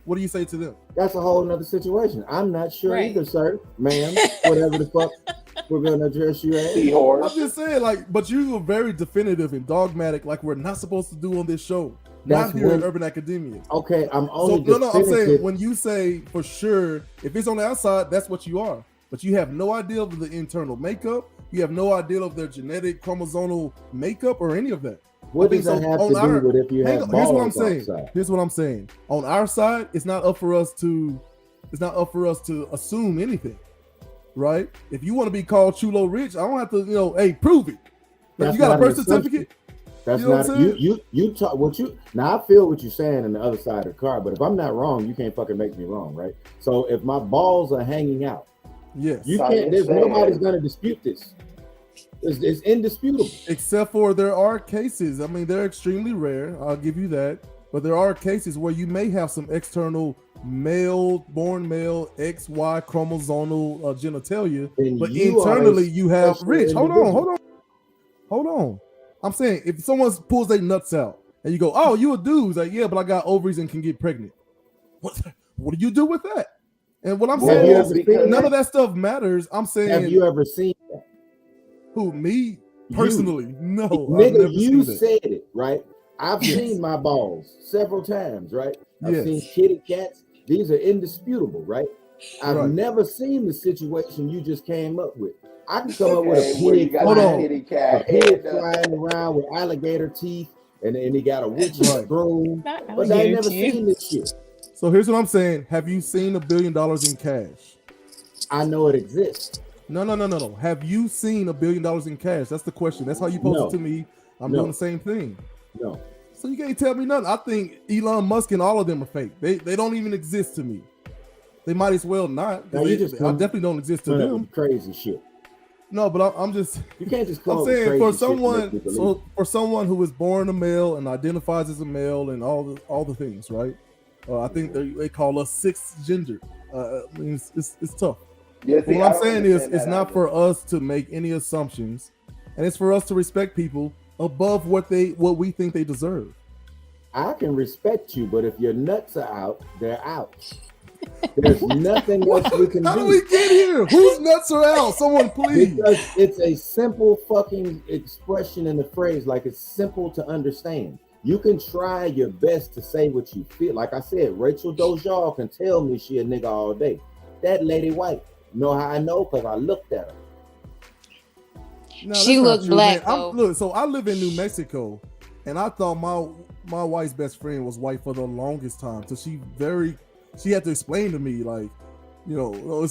What do you say to them? That's a whole nother situation. I'm not sure Right. either, sir, ma'am, whatever the fuck we're gonna address you as. Sea horse. I'm just saying, like, but you were very definitive and dogmatic, like we're not supposed to do on this show. That's Not here when- at Urban Academia. Okay, I'm So only no, I'm saying definitive. when you say for sure, if it's on the outside, that's what you are. But you have no idea of the internal makeup. You have no idea of their genetic chromosomal makeup or any of that. What I think does that so have on to our- do with if you Hang have on, balls here's what I'm saying. outside? Here's what I'm saying. On our side, it's not up for us to assume anything. Right? If you want to be called Chulo Rich, I don't have to, hey, prove it. Like, That's you got a not birth an assumption. certificate? That's You know what not I'm saying? you talk what you now. I feel what you're saying on the other side of the car, but if I'm not wrong, you can't fucking make me wrong, right? So if my balls are hanging out, Yes. you Science can't. There's says- nobody's gonna dispute this. It's indisputable. Except for there are cases. I mean, they're extremely rare. I'll give you that. But there are cases where you may have some external born male, XY chromosomal genitalia, And but you are a internally you have. special Rich, individual. hold on. I'm saying if someone pulls their nuts out and you go, "Oh, you a dude?" It's like, yeah, but I got ovaries and can get pregnant. What do you do with that? And what I'm Have saying you is, ever seen none that? of that stuff matters. I'm Have saying, you ever seen that? who, me You. personally? No, I've Nigga, never you seen that. said it, right? I've Yes. seen my balls several times, right? I've Yes. seen kitty cats. These are indisputable, right? I've Right. never seen the situation you just came up with. I can come up with Okay, a where you pig, got Hold the on. kitty a cat pig and flying around with alligator teeth, and he got a witch Right. broom. Not But I ain't alligator never teeth. seen this shit. So here's what I'm saying. Have you seen $1 billion in cash? I know it exists. No. Have you seen $1 billion in cash? That's the question. That's how you posed No. it to me. I'm No. doing the same thing. No. So you can't tell me nothing. I think Elon Musk and all of them are fake. They don't even exist to me. They might as well not. 'Cause Now, you they- just I come- definitely don't exist to Come up them. with crazy shit. No, but I'm just. You can't just come I'm up with saying crazy for shit to make someone, me believe. so for someone who is born a male and identifies as a male and all the things, right? I think they call us sixth gender. I mean, it's tough. Yeah, But see, what I I'm don't saying is, understand it's that not either. for us to make any assumptions, and it's for us to respect people above what we think they deserve. I can respect you, but if your nuts are out, they're out. There's nothing else we can How do. do we get here? Whose nuts are out? Someone please. Because it's a simple fucking expression in the phrase, like it's simple to understand. You can try your best to say what you feel. Like I said, Rachel Dozier can tell me she a nigga all day. That lady white. Know how I know? Because I looked at her. No, She that's not looked true, black, man. though. Look, so I live in New Mexico, and I thought my wife's best friend was white for the longest time. So she had to explain to me, like, you know,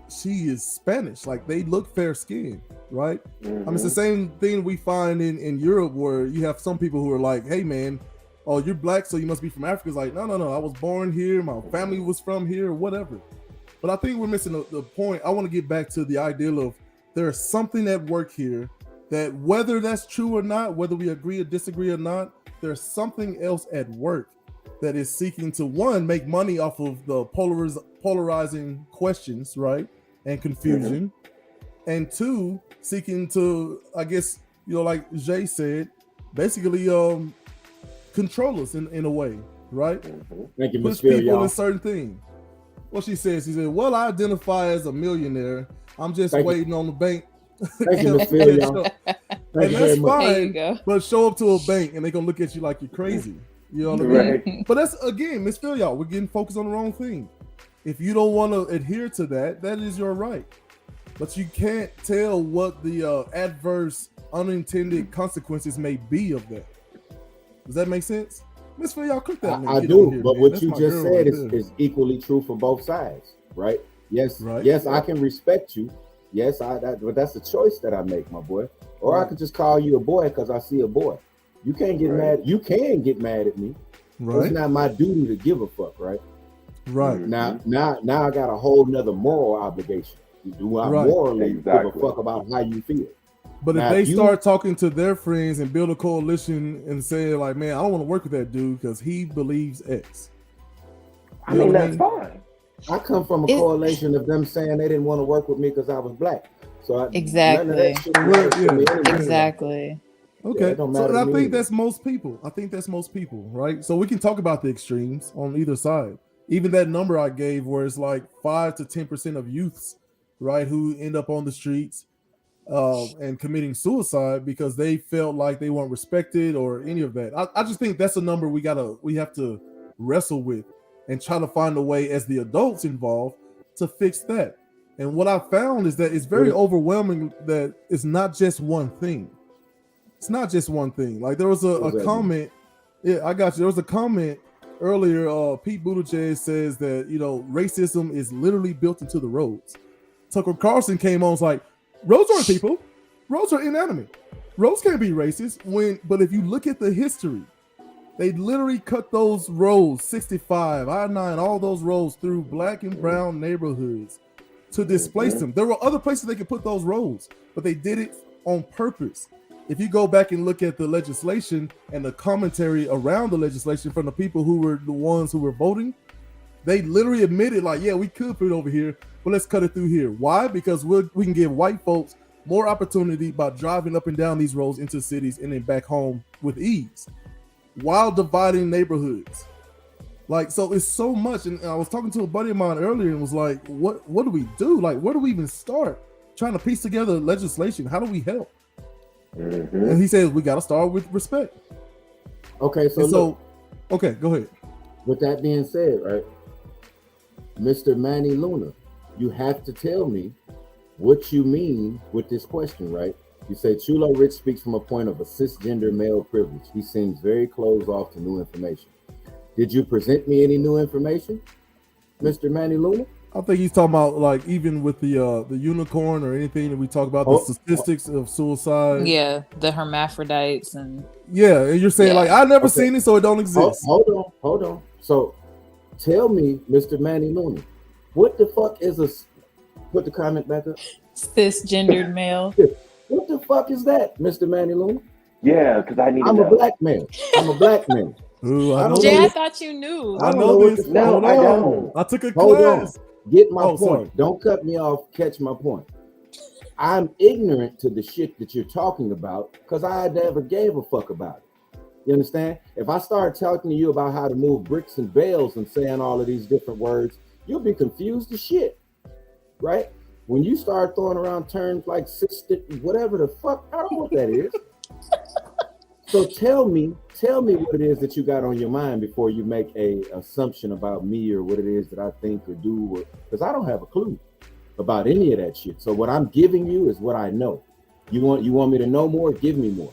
she is Spanish. Like, they look fair skinned, right? I mean, it's the same thing we find in Europe, where you have some people who are like, hey man, oh, you're black, so you must be from Africa. It's like, no, I was born here, my family was from here, whatever. But I think we're missing the point. I want to get back to the ideal of there's something at work here that, whether that's true or not, whether we agree or disagree or not, there's something else at work that is seeking to, one, make money off of the polarizing questions, right, and confusion, and two, seeking to, I guess, you know, like Jay said, basically control us in a way, right? Thank you, Push Miss Phil, people y'all. in certain things. What she said, well, I identify as a millionaire. I'm just Thank you. waiting on the bank. Thank you, Miss Phil, y'all. And Thank you that's very much. There you fine, go. but show up to a bank and they're gonna look at you like you're crazy. You know what I mean? Right. But that's, again, Miss Phil, y'all, we're getting focused on the wrong thing. If you don't want to adhere to that, that is your right. But you can't tell what the adverse, unintended consequences may be of that. Does that make sense? Miss Phil, y'all cook that. I do, but what you just said is equally true for both sides, right? Yes, Right. yes, I can respect you. Yes, but that's a choice that I make, my boy. Or I could just call you a boy because I see a boy. You can't get mad. You can get mad at me. Right. It's not my duty to give a fuck, right? Right. Now I got a whole nother moral obligation. Do I morally give a fuck about how you feel? But Now, if they start talking to their friends and build a coalition and say, like, man, I don't want to work with that dude because he believes X. I mean, that's fine. I come from a correlation of them saying they didn't want to work with me because I was black. So Exactly. Exactly. Okay. Yeah, so I think that's most people. Right? So we can talk about the extremes on either side. Even that number I gave, where it's like 5 to 10% of youths, right, who end up on the streets and committing suicide because they felt like they weren't respected or any of that. I just think that's a number we have to wrestle with and try to find a way, as the adults involved, to fix that. And what I found is that it's very overwhelming that it's not just one thing. It's not just one thing. Like, there was a comment. Yeah, I got you. There was a comment earlier. Pete Buttigieg says that, you know, racism is literally built into the roads. Tucker Carlson came on, was like, roads aren't people. Roads are inanimate. Roads can't be racist. But if you look at the history, they literally cut those roads, 65, I-9, all those roads through black and brown neighborhoods to displace them. There were other places they could put those roads, but they did it on purpose. If you go back and look at the legislation and the commentary around the legislation from the people who were the ones who were voting, they literally admitted, like, yeah, we could put it over here, but let's cut it through here. Why? Because we can give white folks more opportunity by driving up and down these roads into cities and then back home with ease, while dividing neighborhoods. Like, so it's so much. And I was talking to a buddy of mine earlier and was like, what do we do? Like, where do we even start trying to piece together legislation? How do we help? And he says we got to start with respect. Okay, so okay, go ahead. With that being said, right, Mr. Manny Luna, you have to tell me what you mean with this question, right? You say Chulo Rich speaks from a point of a cisgender male privilege. He seems very closed off to new information. Did you present me any new information, Mr. Manny Luna? I think he's talking about, like, even with the unicorn or anything that we talk about, the statistics of suicide. Yeah, the hermaphrodites and and you're saying like, I never seen it, so it don't exist. Hold on. So tell me, Mr. Manny Luna, what the fuck is put the comment back up? Cisgendered male. What the fuck is that, Mr. Manny Luna? Yeah, because I need to know. I'm a black man. Ooh, I know Jay, I this. thought you knew. I know this. No, I don't. I took a Hold class. on. Get my point. Sorry. Don't cut me off. Catch my point. I'm ignorant to the shit that you're talking about because I never gave a fuck about it. You understand? If I start talking to you about how to move bricks and bales and saying all of these different words, you'll be confused as shit, right? When you start throwing around terms like system, whatever the fuck, I don't know what that is. So tell me what it is that you got on your mind before you make a assumption about me or what it is that I think or do, because I don't have a clue about any of that shit. So what I'm giving you is what I know. You want me to know more? Give me more.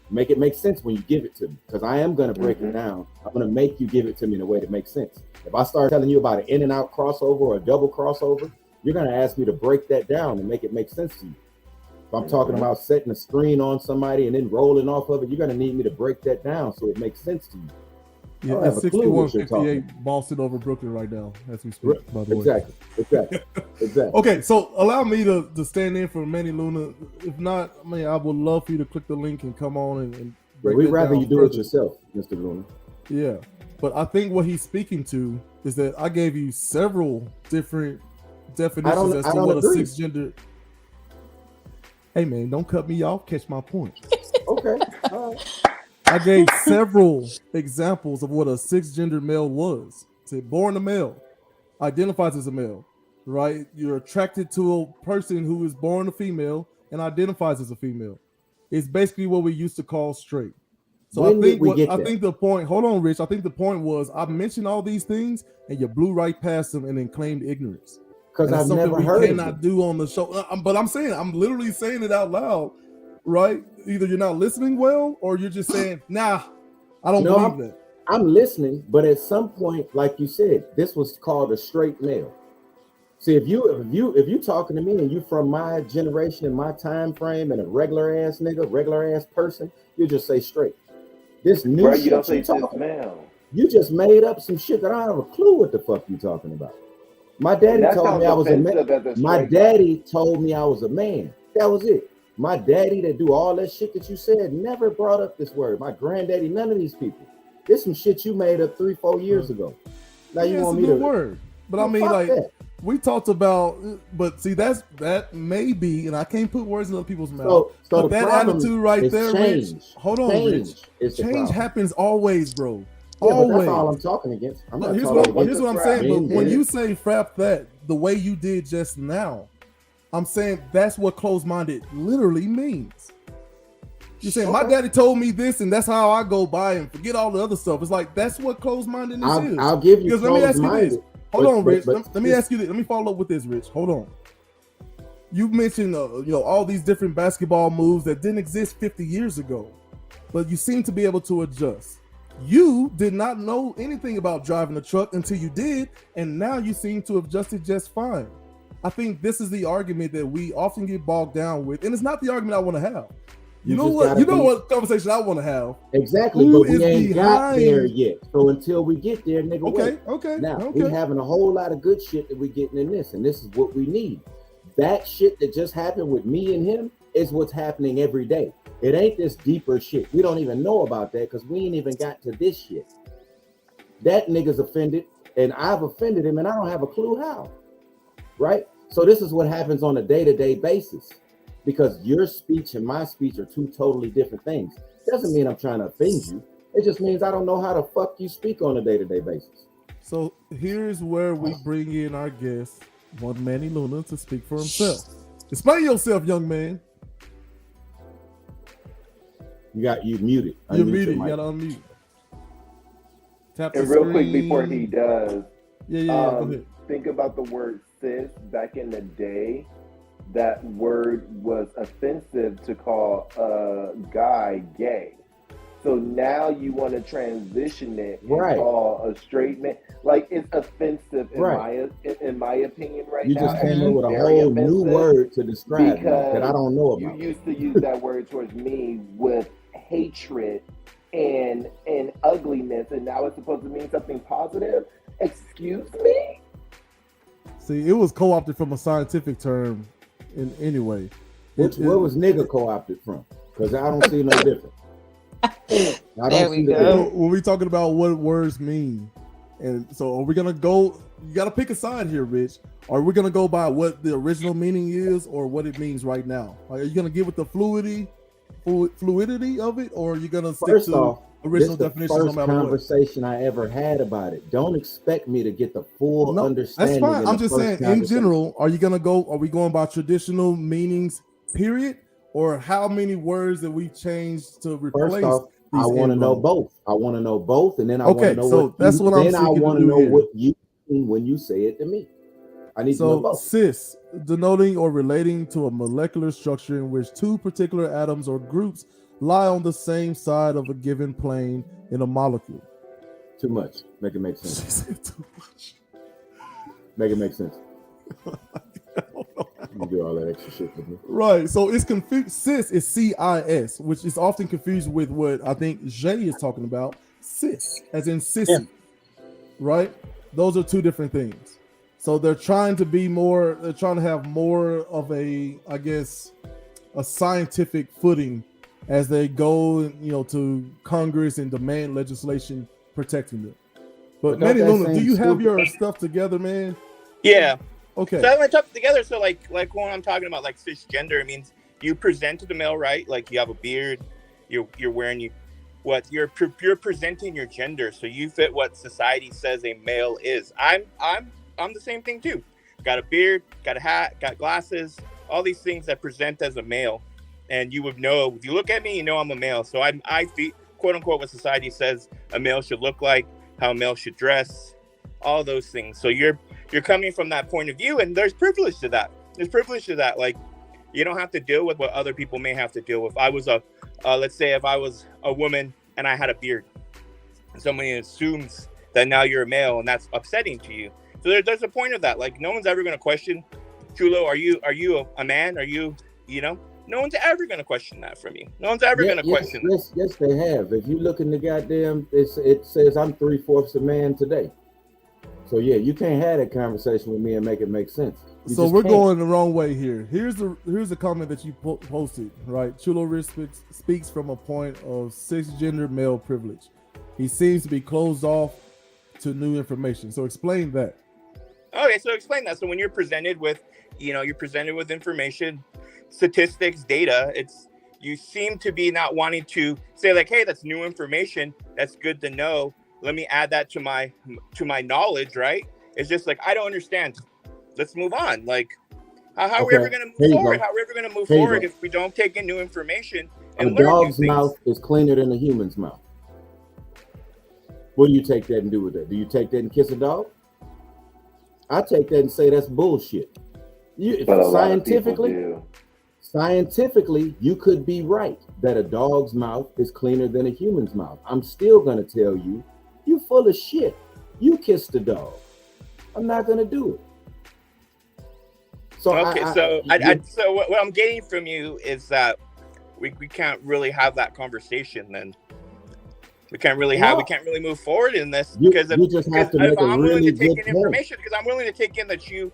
Make it make sense when you give it to me, because I am going to break it down. I'm going to make you give it to me in a way that makes sense. If I start telling you about an in and out crossover or a double crossover, you're going to ask me to break that down and make it make sense to you. If I'm talking about setting a screen on somebody and then rolling off of it, you're going to need me to break that down so it makes sense to you. Yeah, it's 61-58 Boston over Brooklyn right now as we speak, by the way. Exactly. Okay, so allow me to stand in for Manny Luna. If not, I mean, I would love for you to click the link and come on and break we'd rather down you do further. it yourself, Mr. Luna. Yeah, but I think what he's speaking to is that I gave you several different definitions as to what agree. a cisgender. Hey man, don't cut me off. Catch my point. Okay. All right. I gave several examples of what a cisgender male was. Said born a male, identifies as a male, right? You're attracted to a person who is born a female and identifies as a female. It's basically what we used to call straight. So I think the point, hold on, Rich. I think the point was I mentioned all these things and you blew right past them and then claimed ignorance. Because I've never heard we cannot do on the show. But I'm literally saying it out loud, right? Either you're not listening well or you're just saying, nah, I don't believe that. I'm listening, but at some point, like you said, this was called a straight male. See, if you talking to me and you from my generation and my time frame and a regular ass nigga, regular ass person, you just say straight. This new shit you don't say talking, male. You just made up some shit that I don't have a clue what the fuck you talking about. My daddy told me I was a man. My daddy told me I was a man. That was it. My daddy that do all that shit that you said never brought up this word. My granddaddy, none of these people. This some shit you made up 3-4 years ago. Now you want me to word. But I mean, like that. We talked about, but see, that may be, and I can't put words in other people's mouth. So but that attitude right there, Rich. Hold on, Rich. Change happens always, bro. Yeah, always. But that's all I'm talking against. Here's what I'm saying. But when you say frap that the way you did just now, I'm saying that's what closed-minded literally means. You're saying my daddy told me this, and that's how I go by and forget all the other stuff. It's like that's what closed-mindedness is. I'll give you. Because let me ask you this. Hold on, Rich. Let me ask you this. Let me follow up with this, Rich. Hold on. You mentioned all these different basketball moves that didn't exist 50 years ago, but you seem to be able to adjust. You did not know anything about driving a truck until you did, and now you seem to have adjusted just fine. I think this is the argument that we often get bogged down with, and it's not the argument I want to have. You know what conversation I want to have. Exactly, but we ain't got there yet. So until we get there, nigga, Okay. Now, we having a whole lot of good shit that we getting in this, and this is what we need. That shit that just happened with me and him is what's happening every day. It ain't this deeper shit. We don't even know about that because we ain't even got to this shit. That nigga's offended, and I've offended him, and I don't have a clue how. Right? So this is what happens on a day-to-day basis. Because your speech and my speech are two totally different things. Doesn't mean I'm trying to offend you. It just means I don't know how the fuck you speak on a day-to-day basis. So here's where we bring in our guest, one Manny Luna, to speak for himself. Explain yourself, young man. You muted. You're muted. You gotta unmute. Tap the screen. Real quick before he does. Yeah, go ahead. Think about the word cis. Back in the day, that word was offensive to call a guy gay. So now you want to transition it and call a straight man. Like, it's offensive in my opinion right now. You just came up with a whole new word to describe that I don't know about. You used to use that word towards me with hatred and ugliness, and now it's supposed to mean something positive. Excuse me? See, it was co-opted from a scientific term in any way. Where was nigga co-opted from? Because I don't see no difference. There we go. When we talking about what words mean, and so are we gonna go? You got to pick a side here, Rich. Are we gonna go by what the original meaning is, or what it means right now? Are you gonna get with the fluidity of it, or are you gonna stick to original the definitions no first matter what. conversation I ever had about it. Don't expect me to get the full No, understanding. that's fine. in I'm the just first saying, in conversation. general, are we going by traditional meanings, period? Or how many words that we changed to replace First off, I these want to know inroads? both. I want to know both, and then I want to Okay, know so that's what I'm then I seeking want to to do know here. what you mean when you say it to me. I need to know So both. cis, denoting or relating to a molecular structure in which two particular atoms or groups lie on the same side of a given plane in a molecule. Too much. Make it make She sense. said too much. Make it make sense. I don't know how. You do all that extra shit with me. Right, so it's confused. Cis is CIS, which is often confused with what I think Jay is talking about, cis, as in sissy. Right? Those are two different things. So they're trying to have more of a, I guess, a scientific footing as they go, to Congress and demand legislation protecting them. But Manny Luna, do you have your stuff together, man? Yeah. Okay. So I went up together. So like when I'm talking about like cisgender, it means you present to the male, right? Like you have a beard, you're wearing you're presenting your gender, so you fit what society says a male is. I'm the same thing too. Got a beard, got a hat, got glasses, all these things that present as a male, and you would know if you look at me, you know I'm a male. So I fit quote unquote what society says a male should look like, how a male should dress, all those things. So you're coming from that point of view, and there's privilege to that. Like you don't have to deal with what other people may have to deal with. I was let's say if I was a woman and I had a beard, and somebody assumes that now you're a male, and that's upsetting to you. So there's a point of that. Like no one's ever going to question, Chulo, are you a man? Are you, no one's ever going to question that from you. No one's ever going to question that. Yes, they have. If you look in the goddamn, it says I'm 3/4 a man today. So yeah, you can't have that conversation with me and make it make sense. So we're going the wrong way here. Here's the comment that you posted, right? Chulo Rich speaks from a point of cisgender male privilege. He seems to be closed off to new information. So explain that. Okay, so explain that. So when you're presented with, information, statistics, data, you seem to be not wanting to say like, hey, that's new information. That's good to know. Let me add that to my knowledge, right? It's just like, I don't understand. Let's move on. Like, how are we ever going to move forward? How are we ever going to move forward if we don't take in new information and learn new dog's things? mouth is cleaner than a human's mouth. What do you take that and do with that? Do you take that and kiss a dog? I take that and say that's bullshit. Scientifically, you could be right that a dog's mouth is cleaner than a human's mouth. I'm still going to tell you, you full of shit. You kissed the dog. I'm not going to do it. So so what I'm getting from you is that we can't really have that conversation then. We can't really move forward in this because I'm willing to take in information, because I'm willing to take in that you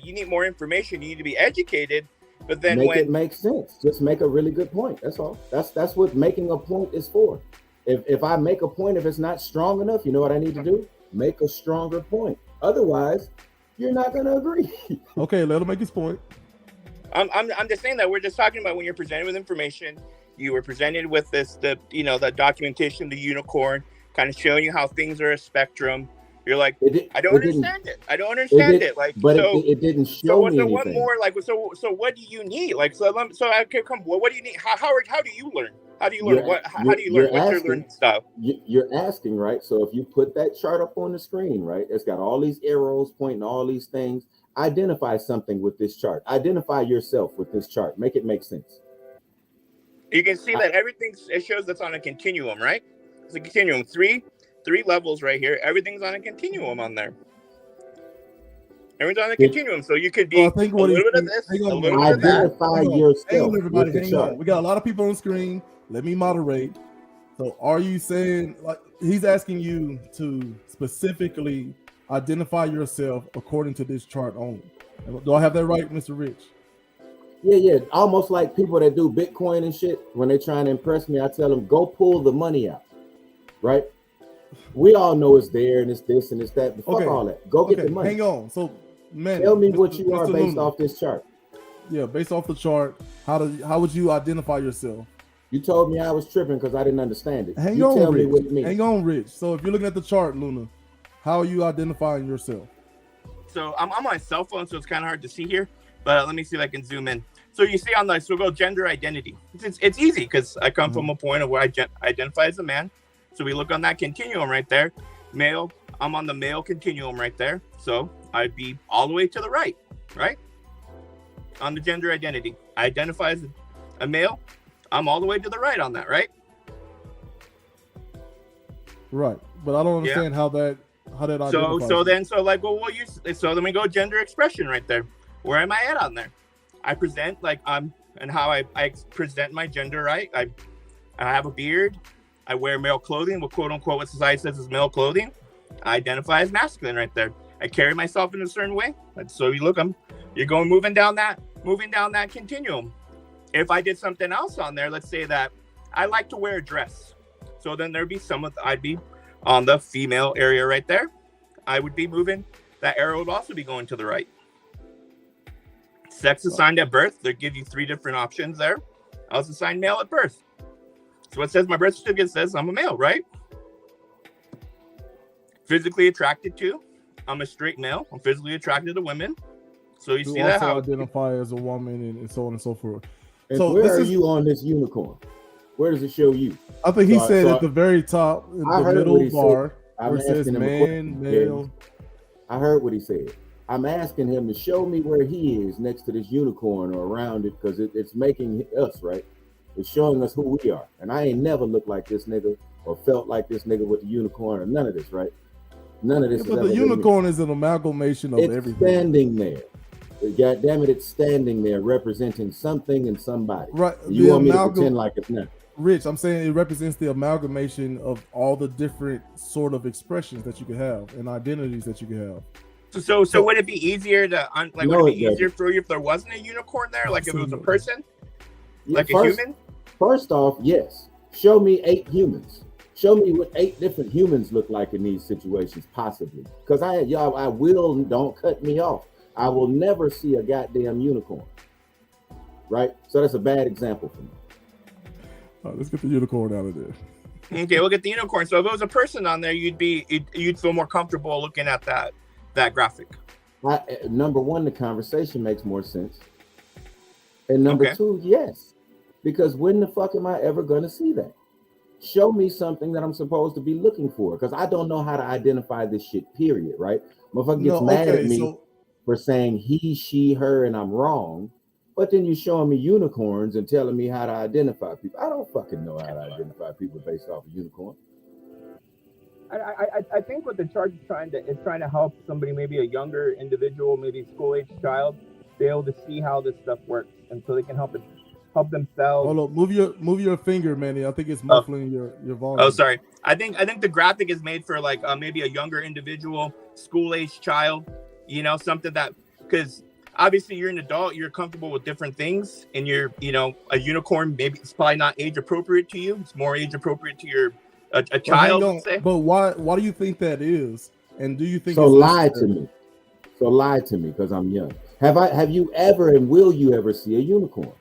need more information, you need to be educated, but then it makes sense. Just make a really good point. That's all. That's what making a point is for. If I make a point, if it's not strong enough, you know what I need to do? Make a stronger point. Otherwise, you're not going to agree. Okay, let him make his point. I'm just saying that we're just talking about when you're presented with information. You were presented with the documentation, the unicorn, kind of showing you how things are a spectrum. You're like, I don't understand it. I don't understand it. Like, but so it didn't show me anything. What more? Like, so what do you need? Like, so I can come. Well, what do you need? How do you learn? How do you learn? How do you learn? What's your learning style? You're asking, right? So if you put that chart up on the screen, right, it's got all these arrows pointing all these things. Identify something with this chart. Identify yourself with this chart. Make it make sense. You can see that it shows that's on a continuum, right? It's a continuum. Three levels right here. Everything's on a continuum on there. Everything's on a continuum. So you could be a little bit of this, a little bit of that. Identify yourself. Hang on, everybody. Hang on. We got a lot of people on the screen. Let me moderate. So are you saying, like, he's asking you to specifically identify yourself according to this chart only? Do I have that right, Mr. Rich? Yeah. Almost like people that do Bitcoin and shit. When they're trying to impress me, I tell them, go pull the money out. Right? We all know it's there and it's this and it's that. But fuck all that. Go get the money. Hang on. So, man, tell me what you are based off this chart. Yeah, based off the chart. How would you identify yourself? You told me I was tripping because I didn't understand it. Hang you on, tell Rich. me what it means. Hang on, Rich. So if you're looking at the chart, Luna, how are you identifying yourself? So I'm on my cell phone, so it's kind of hard to see here. But let me see if I can zoom in. So you see on the, so we'll go gender identity. It's easy because I come from a point of where I identify as a man. So we look on that continuum right there. Male, I'm on the male continuum right there. So I'd be all the way to the right, right? On the gender identity. I identify as a male. I'm all the way to the right on that, right? Right. But I don't understand how that identifies. So then we go gender expression right there. Where am I at on there? I present and how I present my gender, right? I have a beard. I wear male clothing, quote unquote what society says is male clothing. I identify as masculine right there. I carry myself in a certain way. So you look, you're going moving down that continuum. If I did something else on there, let's say that I like to wear a dress. So then there'd be I'd be on the female area right there. I would be moving. That arrow would also be going to the right. Sex assigned at birth. They give you 3 different options there. I was assigned male at birth. So it says my birth certificate says I'm a male, right? Physically attracted to. I'm a straight male. I'm physically attracted to women. So you see that how identify as a woman and so on and so forth. And so where are you on this unicorn? Where does it show you? I think he said at the very top, in the middle bar, where it says man, male. I heard what he said. I'm asking him to show me where he is next to this unicorn or around it, because it's making us, right? It's showing us who we are. And I ain't never looked like this nigga or felt like this nigga with the unicorn or none of this, right? None of this. But the unicorn is an amalgamation of everything. It's standing there. God damn it, it's standing there representing something and somebody. Right. You want me to pretend like it's not. Rich, I'm saying it represents the amalgamation of all the different sort of expressions that you could have and identities that you could have. So would it be easier to would it be easier for you if there wasn't a unicorn there? Like if it was a person? Like a human? First off, yes. Show me 8 humans. Show me what 8 different humans look like in these situations, possibly. Because don't cut me off. I will never see a goddamn unicorn. Right? So that's a bad example for me. Let's get the unicorn out of there. Okay, we'll get the unicorn. So if it was a person on there, you'd feel more comfortable looking at that graphic. Number one, the conversation makes more sense. And number 2, yes. Because when the fuck am I ever going to see that? Show me something that I'm supposed to be looking for. Because I don't know how to identify this shit, period, right? Motherfucker gets mad at me for saying he, she, her, and I'm wrong. But then you're showing me unicorns and telling me how to identify people. I don't fucking know how to identify people based off a unicorn. I think what the chart is trying to help somebody, maybe a younger individual, maybe school-age child, be able to see how this stuff works, and so they can help themselves. Hold on, move your finger, Manny. I think it's muffling your volume. Oh, sorry. I think the graphic is made for maybe a younger individual, school-age child. Something that, because obviously you're an adult, you're comfortable with different things, and you're a unicorn. Maybe it's probably not age appropriate to you. It's more age appropriate to your a child. But why do you think that is? And do you think so? Lie to me. So lie to me because I'm young. Have you ever and will you ever see a unicorn?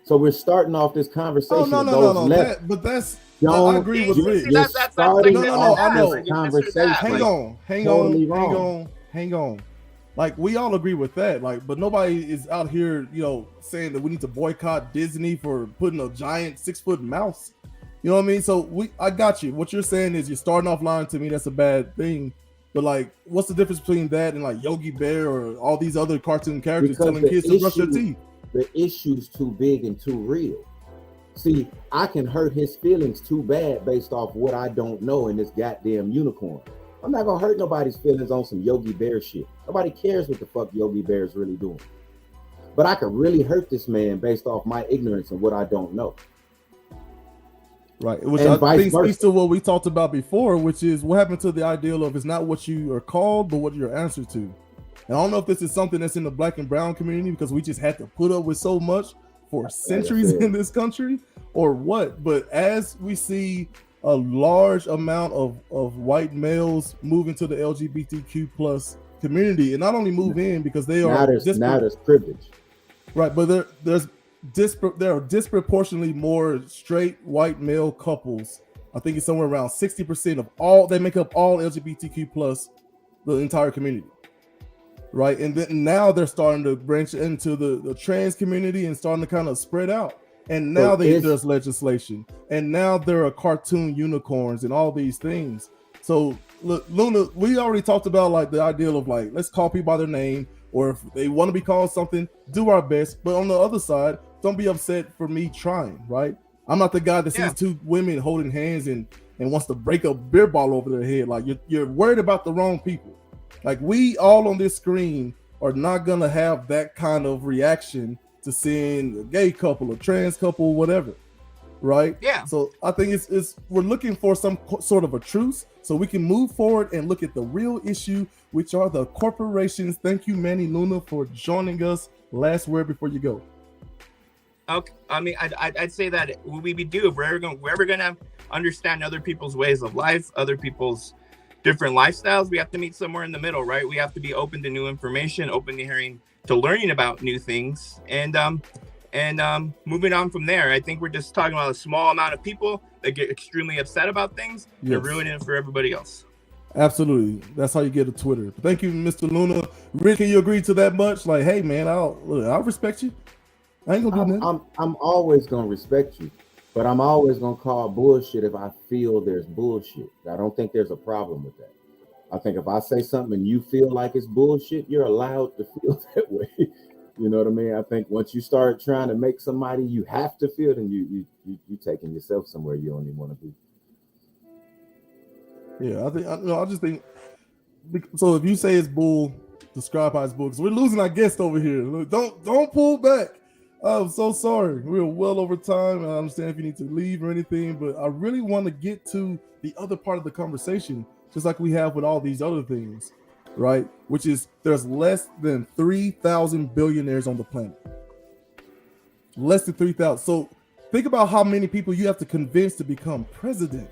So we're starting off this conversation. Oh, no. I agree with Rich. I know. Hang on. Like, we all agree with that. Like, but nobody is out here, saying that we need to boycott Disney for putting a giant 6-foot mouse. You know what I mean? So I got you. What you're saying is you're starting off lying to me. That's a bad thing. But like, what's the difference between that and like Yogi Bear or all these other cartoon characters telling kids to brush their teeth? The issue's too big and too real. See, I can hurt his feelings too bad based off what I don't know in this goddamn unicorn. I'm not gonna hurt nobody's feelings on some Yogi Bear shit. Nobody cares what the fuck Yogi Bear is really doing. But I could really hurt this man based off my ignorance and what I don't know. Right, which I think speaks to what we talked about before, which is what happened to the ideal of it's not what you are called, but what you're answered to. And I don't know if this is something that's in the Black and brown community because we just had to put up with so much for centuries in this country, or what. But as we see a large amount of white males move into the LGBTQ plus community, and not only move in because they are now there's privilege. Right, but there's there are disproportionately more straight white male couples. I think it's somewhere around 60% of all, they make up all LGBTQ plus the entire community. Right. And then now they're starting to branch into the trans community and starting to kind of spread out. And now there's legislation. And now there are cartoon unicorns and all these things. So look, Luna, we already talked about like the ideal of like, let's call people by their name, or if they want to be called something, do our best. But on the other side, don't be upset for me trying, right? I'm not the guy that sees two women holding hands and wants to break a beer bottle over their head. Like you're worried about the wrong people. Like we all on this screen are not gonna have that kind of reaction to seeing a gay couple, a trans couple, whatever, right? Yeah. So I think it's we're looking for some sort of a truce so we can move forward and look at the real issue, which are the corporations. Thank you, Manny Luna, for joining us. Last word before you go. Okay, I mean, I'd say that we do if we're ever gonna understand other people's ways of life, other people's different lifestyles, we have to meet somewhere in the middle, right? We have to be open to new information, open to learning about new things, and moving on from there. I think we're just talking about a small amount of people that get extremely upset about things. Yes. They're ruining it for everybody else. Absolutely, that's how you get a Twitter. Thank you, Mr. Luna. Rick, can you agree to that much? Like, hey, man, I'll respect you. I ain't gonna do nothing. I'm always gonna respect you. But I'm always going to call bullshit if I feel there's bullshit. I don't think there's a problem with that. I think if I say something and you feel like it's bullshit, you're allowed to feel that way. You know what I mean? I think once you start trying to make somebody you have to feel, then you taking yourself somewhere you don't even want to be. Yeah, I just think, so if you say it's bull, describe how it's bull. Because we're losing our guest over here. Don't pull back. I'm so sorry. We're well over time. I understand if you need to leave or anything, but I really want to get to the other part of the conversation, just like we have with all these other things, right? Which is there's less than 3,000 billionaires on the planet. Less than 3,000. So think about how many people you have to convince to become president,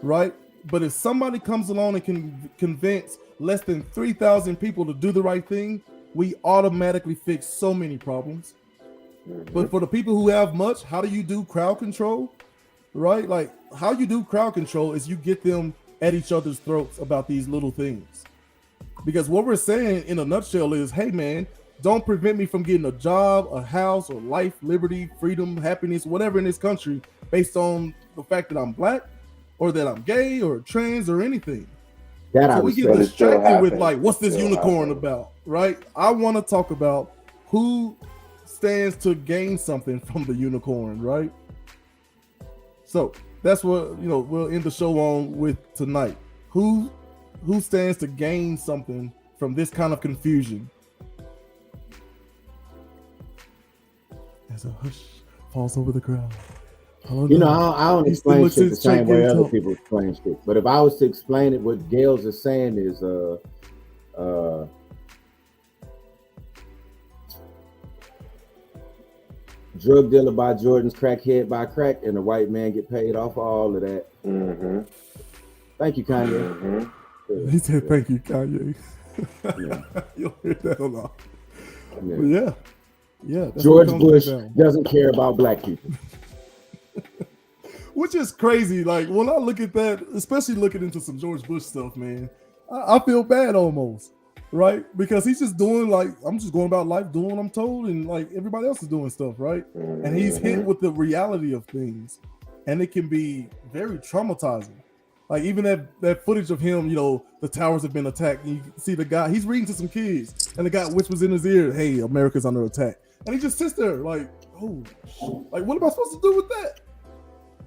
right? But if somebody comes along and can convince less than 3,000 people to do the right thing, we automatically fix so many problems. But for the people who have much, how do you do crowd control? Right? Like how you do crowd control is you get them at each other's throats about these little things. Because what we're saying in a nutshell is, hey man, don't prevent me from getting a job, a house, or life, liberty, freedom, happiness, whatever in this country based on the fact that I'm black or that I'm gay or trans or anything. So we get distracted with like, what's this unicorn about, right? I want to talk about who stands to gain something from the unicorn, right? So that's what we'll end the show on with tonight. Who stands to gain something from this kind of confusion? As a hush falls over the crowd. I don't explain shit the same way other people explain shit. But if I was to explain it, what Gales is saying is drug dealer by Jordan's, crackhead by crack, and the white man get paid off for all of that. Mm-hmm. Thank you, Kanye. Mm-hmm. He said, thank you, Kanye. Yeah. You'll hear that a lot. Yeah. Yeah. George Bush doesn't care about black people. Which is crazy. Like when I look at that, especially looking into some George Bush stuff, man, I feel bad almost, right? Because he's just doing like, I'm just going about life doing what I'm told, and like everybody else is doing stuff, right? And he's hit with the reality of things, and it can be very traumatizing. Like even that footage of him, the towers have been attacked. And you see the guy, he's reading to some kids, and the guy whispers in his ear, "Hey, America's under attack," and he just sits there like, "Oh, like what am I supposed to do with that?"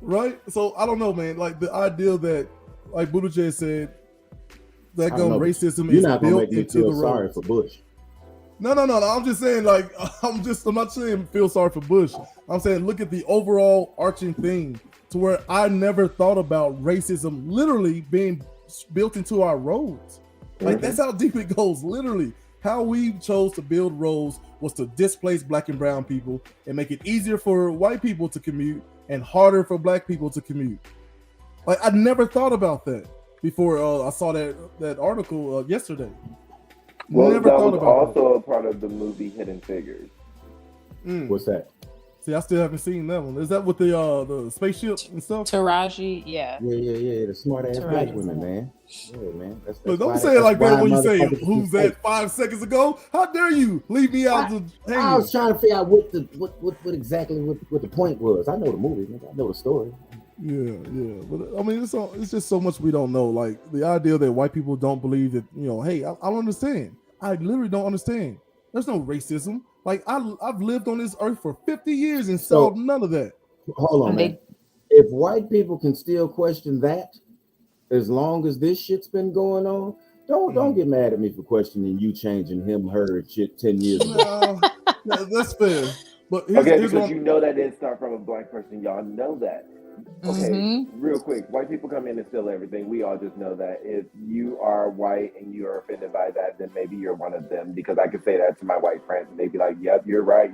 Right? So I don't know, man. Like the idea that, like Buttigieg said, that racism is built into the road. Sorry for Bush. No. I'm just saying, like, I'm not saying feel sorry for Bush. I'm saying look at the overall arching thing to where I never thought about racism literally being built into our roads. Like that's how deep it goes. Literally, how we chose to build roads was to displace black and brown people and make it easier for white people to commute and harder for black people to commute. Like I never thought about that before I saw that article yesterday. Well, never that was also a part of the movie Hidden Figures. What's that? See, I still haven't seen that one. Is that with the spaceship and stuff? Taraji, yeah. Yeah. The smart ass black Taraji's women, in it. man. Yeah, man. But don't say it like that when you say who's that 5 seconds ago. How dare you leave me out to hang? I was trying to figure out what exactly the point was. I know the movie, I know the story. Yeah. But I mean, it's just so much we don't know. Like the idea that white people don't believe that, hey, I don't understand. I literally don't understand. There's no racism. Like I've lived on this earth for 50 years and saw none of that. Hold on, man. If white people can still question that, as long as this shit's been going on, don't get mad at me for questioning you changing him, her, and shit 10 years ago. No, that's fair. But because you know that didn't start from a black person. Y'all know that. Okay, real quick. White people come in and steal everything. We all just know that. If you are white and you are offended by that, then maybe you're one of them. Because I can say that to my white friends and they'd be like, yep, you're right.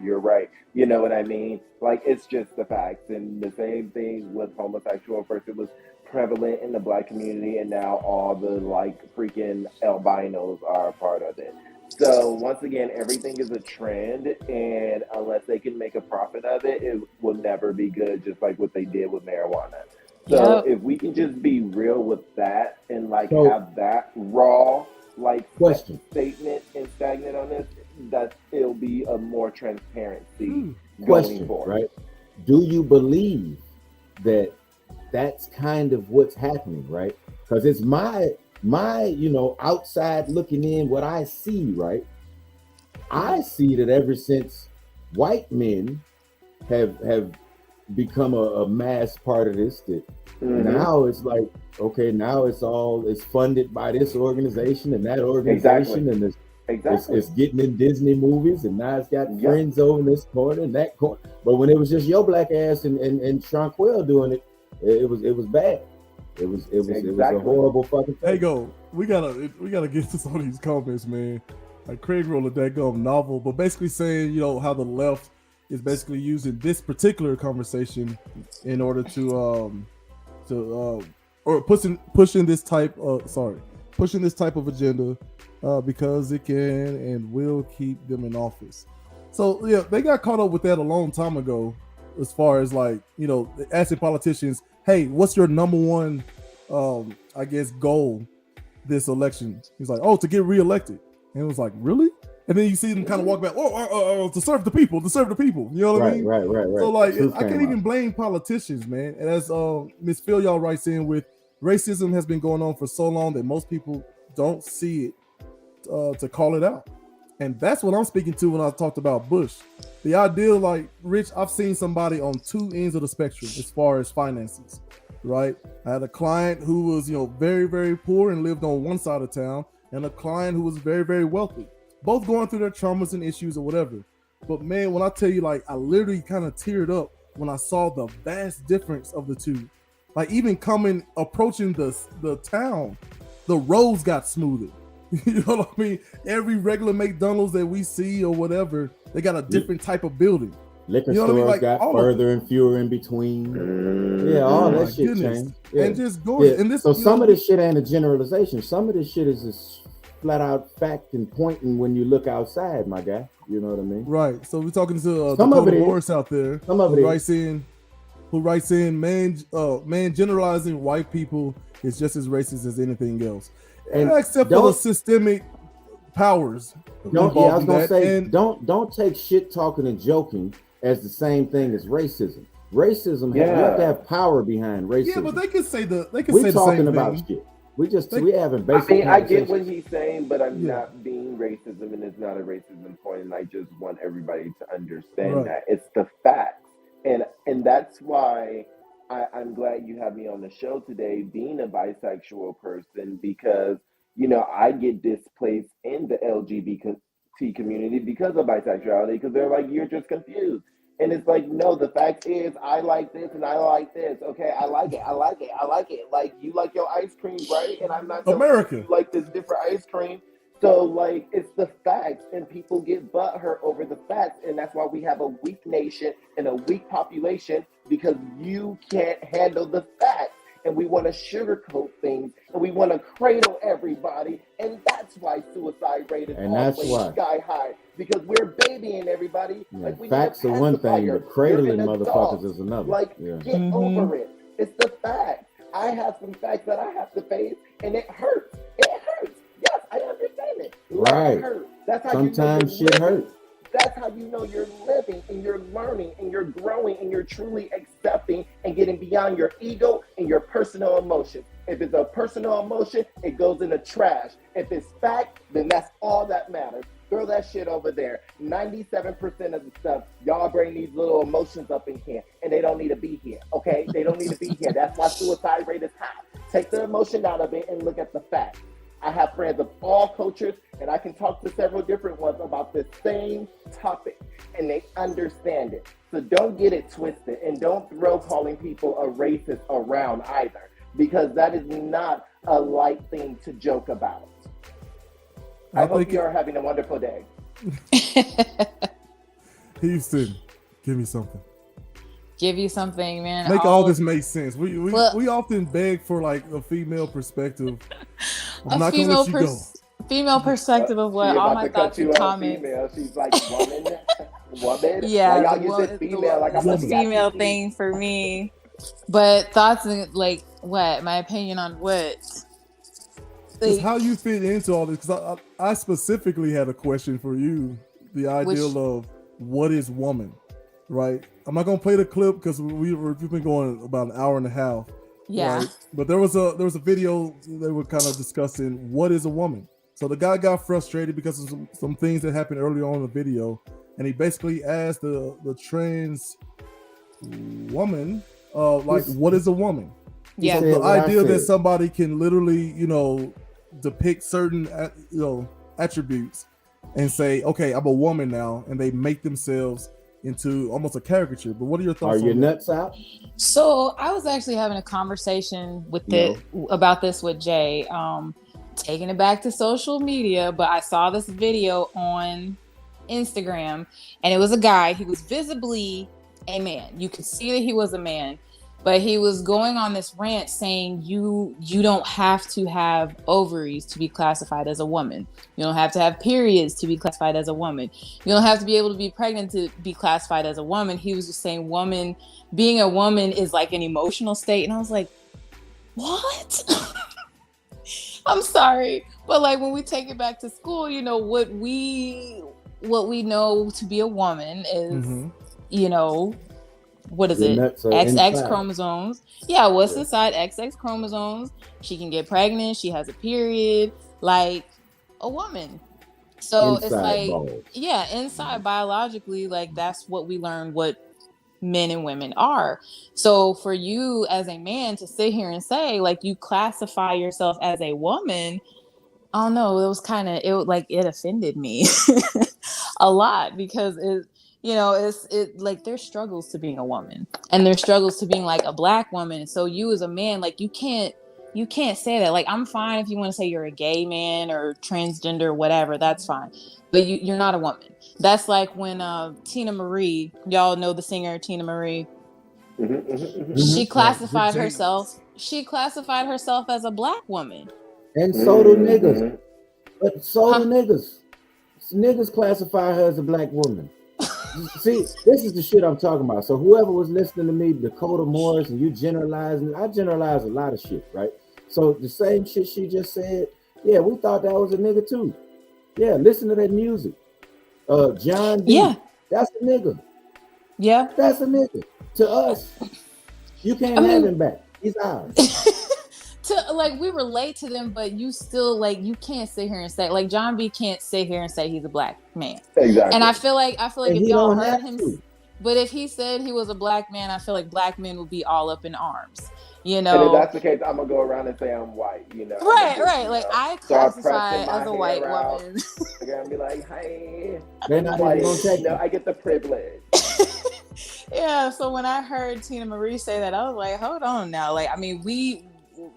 You know what I mean? Like, it's just the facts. And the same thing with homosexual. First, it was prevalent in the black community, and now all the, like, freaking albinos are a part of it. So once again, everything is a trend, and unless they can make a profit of it, it will never be good, just like what they did with marijuana. So if we can just be real with that and like have that raw like statement and stagnant on this, that it'll be a more transparency going forward. Right? Do you believe that that's kind of what's happening, right? Because it's my outside looking in, what I see, right? I see that ever since white men have become a mass part of this, that now it's like, okay, now it's funded by this organization and that organization, and it's getting in Disney movies, and now it's got friends over in this corner and that corner. But when it was just your black ass and Tranquil doing it, it was bad. It was a horrible fucking thing. Hey, we gotta get to some of these comments, man. Like Craig wrote a daggum novel, but basically saying, how the left is basically using this particular conversation in order to pushing this type of agenda because it can and will keep them in office. So yeah, they got caught up with that a long time ago, as far as like, asking politicians, hey, what's your number one goal this election? He's like, to get reelected. And it was like, really? And then you see them kind of walk back, to serve the people. You know what I mean? Right. So like, I can't even blame politicians, man. And as Miss Phil y'all writes in with, racism has been going on for so long that most people don't see it to call it out. And that's what I'm speaking to when I talked about Bush. The idea, like, Rich, I've seen somebody on two ends of the spectrum as far as finances, right? I had a client who was, very, very poor and lived on one side of town, and a client who was very, very wealthy, both going through their traumas and issues or whatever. But man, when I tell you, like, I literally kind of teared up when I saw the vast difference of the two. Like, even approaching the town, the roads got smoother. You know what I mean? Every regular McDonald's that we see or whatever, they got a different type of building. Liquor stores got further and fewer in between. Yeah, all that shit changed. Yeah. And just going. Yeah. And this, so some of this shit ain't a generalization. Some of this shit is just flat out fact and pointing when you look outside, my guy. You know what I mean? Right. So we're talking to Dakota Morris out there. Some of it who writes in, man, generalizing white people is just as racist as anything else. Except for the systemic powers. Don't take shit talking and joking as the same thing as racism. Racism, you have to have power behind racism. Yeah, but they can say the We're talking about shit. We haven't basic. I get what he's saying, but I'm not being racism, and it's not a racism point. And I just want everybody to understand that it's the facts, and that's why I'm glad you have me on the show today, being a bisexual person, because I get displaced in the LGBT community because of bisexuality, because they're like, you're just confused. And it's like, no, the fact is, I like this and I like this. Okay, I like it. Like, you like your ice cream, right? And I'm not America. You like this different ice cream. So, like, it's the facts, and people get butthurt over the facts, and that's why we have a weak nation and a weak population, because you can't handle the facts. And we want to sugarcoat things, and we want to cradle everybody, and that's why suicide rate is always sky high. because we're babying everybody. Yeah, Like we facts need a are one thing, pacifier. but cradling You're an motherfuckers adult. is another. Like, Yeah. get over it. It's the fact. I have some facts that I have to face, and it hurts. It hurts. Yes, I understand it. Right. It hurts. That's how Sometimes you know shit you're living. hurts. That's how you know you're living and you're learning and you're growing and you're truly accepting and getting beyond your ego and your personal emotions. If it's a personal emotion, it goes in the trash. If it's fact, then that's all that matters. Throw that shit over there. 97% of the stuff, y'all bring these little emotions up in here and they don't need to be here, okay? They don't need to be here. That's why suicide rate is high. Take the emotion out of it and look at the facts. I have friends of all cultures, and I can talk to several different ones about the same topic, and they understand it. So don't get it twisted, and don't throw calling people a racist around either, because that is not a light thing to joke about. I hope you are having a wonderful day. Houston, give me something. Give you something, man. Make all this make sense. We often beg for like a female perspective. I'm not gonna let you go. Female perspective of what all my thoughts and comments. Female. She's like woman. Yeah, like, y'all use female. Like it's a female thing for me. But thoughts and like what? My opinion on what? Just how you fit into all this, because I specifically had a question for you. The ideal of what is woman, right? I'm not gonna play the clip because we've been going about an hour and a half. Yeah. Right? But there was a video they were kind of discussing what is a woman. So the guy got frustrated because of some things that happened early on in the video, and he basically asked the trans woman, what is a woman? Yeah. So the idea that somebody can literally, depict certain, attributes and say, okay, I'm a woman now, and they make themselves into almost a caricature. But what are your thoughts? Are your nuts out? So I was actually having a conversation about this with Jay, taking it back to social media, but I saw this video on Instagram, and it was a guy. He was visibly a man. You could see that he was a man, but he was going on this rant saying you don't have to have ovaries to be classified as a woman. You don't have to have periods to be classified as a woman. You don't have to be able to be pregnant to be classified as a woman. He was just saying being a woman is like an emotional state. And I was like, what? I'm sorry. But like when we take it back to school, what we know to be a woman is, what is it? XX chromosomes. Yeah, what's inside XX chromosomes? She can get pregnant. She has a period, like a woman. So it's like, inside biologically, like that's what we learn what men and women are. So for you as a man to sit here and say, like, you classify yourself as a woman, I don't know, it offended me a lot because it's like there's struggles to being a woman and there's struggles to being like a black woman. So you as a man, like you can't say that. Like I'm fine if you want to say you're a gay man or transgender, whatever, that's fine. But you're not a woman. That's like when Tina Marie, y'all know the singer Tina Marie. She classified herself as a black woman. And so do niggas. But so do niggas. Niggas classify her as a black woman. See, this is the shit I'm talking about. So whoever was listening to me, Dakota Morris, and you generalizing, I generalize a lot of shit, right? So the same shit she just said, yeah, we thought that was a nigga too. Yeah, listen to that music. John D. Yeah. That's a nigga. Yeah. That's a nigga. To us, you can't have him back. He's ours. We relate to them, but you still you can't sit here and say John B can't sit here and say he's a black man. Exactly. And I feel like if y'all heard him, but if he said he was a black man, I feel like black men would be all up in arms. And if that's the case, I'm gonna go around and say I'm white. Right. Like I classify as a white woman. I'm gonna be like, hey, they're not white. I get the privilege. Yeah. So when I heard Tina Marie say that, I was like, hold on now.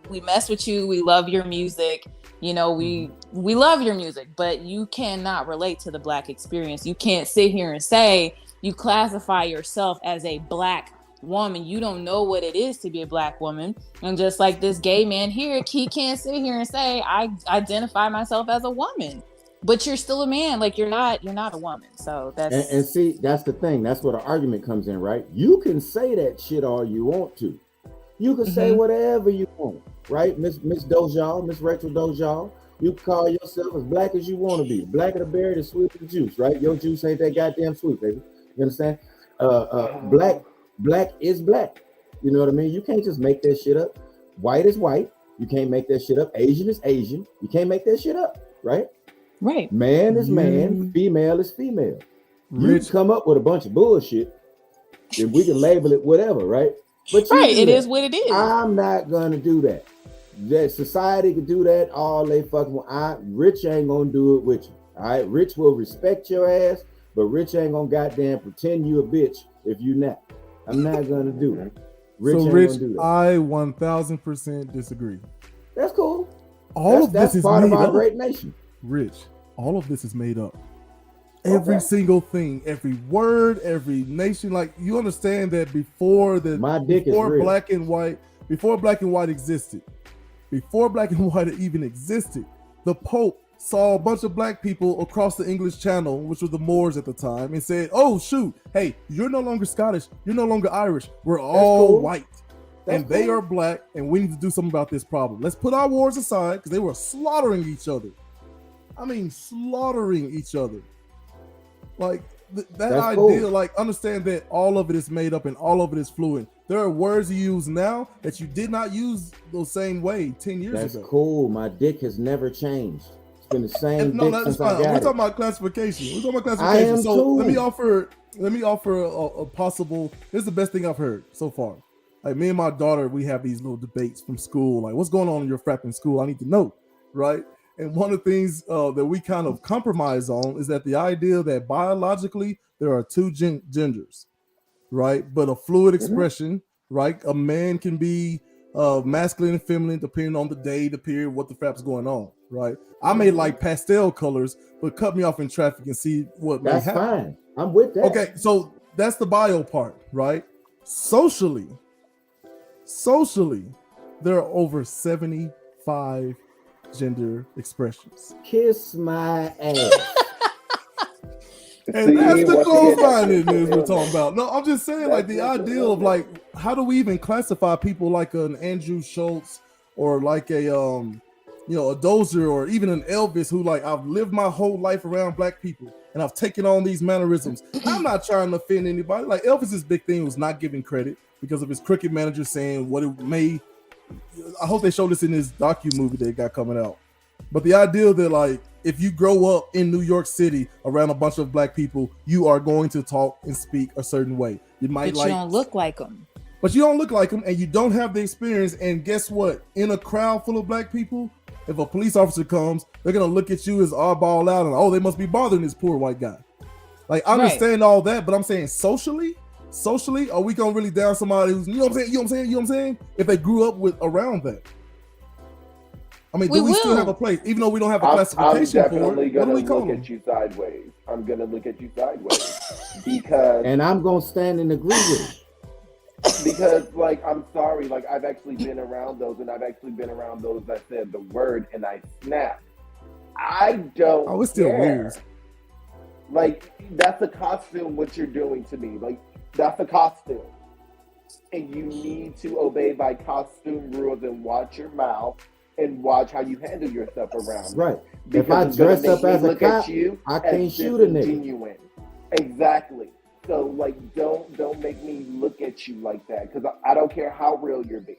We mess with you. We love your music. We love your music, but you cannot relate to the black experience. You can't sit here and say you classify yourself as a black woman. You don't know what it is to be a black woman. And just like this gay man here, he can't sit here and say I identify myself as a woman. but you're still a man. Like you're not a woman. So that's And see, that's the thing. That's where the argument comes in, right? You can say that shit all you want to. You can say whatever you want, right? Miss Dojal, Miss Rachel Dojal. You can call yourself as black as you want to be. Black of the berry, the sweet of the juice, right? Your juice ain't that goddamn sweet, baby. You understand? Black is black. You know what I mean? You can't just make that shit up. White is white. You can't make that shit up. Asian is Asian. You can't make that shit up, right? right. Man is man. Female is female. You can come up with a bunch of bullshit, and we can label it whatever, right? But Right. It is what it is. I'm not gonna do that. That society can do that all they fucking want. Rich ain't gonna do it with you. All right, Rich will respect your ass, but Rich ain't gonna goddamn pretend you a bitch if you not. I'm not gonna do it. Rich So ain't Rich, gonna do that. I 1000% disagree. That's cool. All of That's this is part of made our up. great nation. Rich, all of this is made up. Every single thing, every word, every nation. Like you understand that before My dick is before real. black and white existed, before black and white even existed, the Pope saw a bunch of black people across the English Channel, which were the Moors at the time, and said, "Oh shoot, hey, you're no longer Scottish, you're no longer Irish. We're all cool. white, That's and they cool. are black, and we need to do something about this problem. Let's put our wars aside because they were slaughtering each other. I mean, slaughtering each other. Like that That's idea, cool. like understand that all of it is made up and all of it is fluent. There are words you use now that you did not use the same way 10 years That's ago. cool. My dick has never changed. It's been the same And no, dick that's since fine. I We're got talking it. about classification. We're talking about I classification. am So too. let me offer a possible. This is the best thing I've heard so far. Like me and my daughter, we have these little debates from school. Like, what's going on in your frat in school? I need to know, right? And one of the things that we kind of compromise on is that the idea that biologically there are two genders, right? But a fluid expression, right? A man can be masculine and feminine depending on the day, the period, what the frap's going on, right? I may like pastel colors, but cut me off in traffic and see what may That's happen. fine. I'm with that. Okay, so that's the bio part, right? Socially, there are over 75 gender expressions. Kiss my ass. And See, that's the once again, close-mindedness we're that's- talking about. No, I'm just saying, like the That's idea of like, how do we even classify people like an Andrew Schultz or like a a Dozier or even an Elvis who like I've lived my whole life around black people and I've taken on these mannerisms. I'm not trying to offend anybody. Like Elvis's big thing was not giving credit because of his cricket manager saying what it may. I hope they show this in this docu movie that got coming out. But the idea that like if you grow up in New York City around a bunch of black people, you are going to talk and speak a certain way. You might But you don't look like them. but you don't look like them, and you don't have the experience. And guess what? In a crowd full of black people, if a police officer comes, they're gonna look at you as oddball out and they must be bothering this poor white guy. Like I understand all that, but I'm saying socially, are we gonna really down somebody who's you know what I'm saying? If they grew up with around that. I mean, do we still have a place, even though we don't have a classification I'm for definitely it? What do gonna we call look them? at you sideways. I'm gonna look at you sideways because And I'm gonna stand and agree with it. like I'm sorry, like I've actually been around those, and I've actually been around those that said the word and I snapped. I don't. Oh, it's still care. weird. Like that's a costume. What you're doing to me, like that's a costume, and you need to obey by costume rules and watch your mouth and watch how you handle yourself around. Right. Because If I it's gonna dress up make me as a look at cop, you I as can't shoot a nigga. disingenuous. Exactly. So like, don't make me look at you like that because I don't care how real you're being,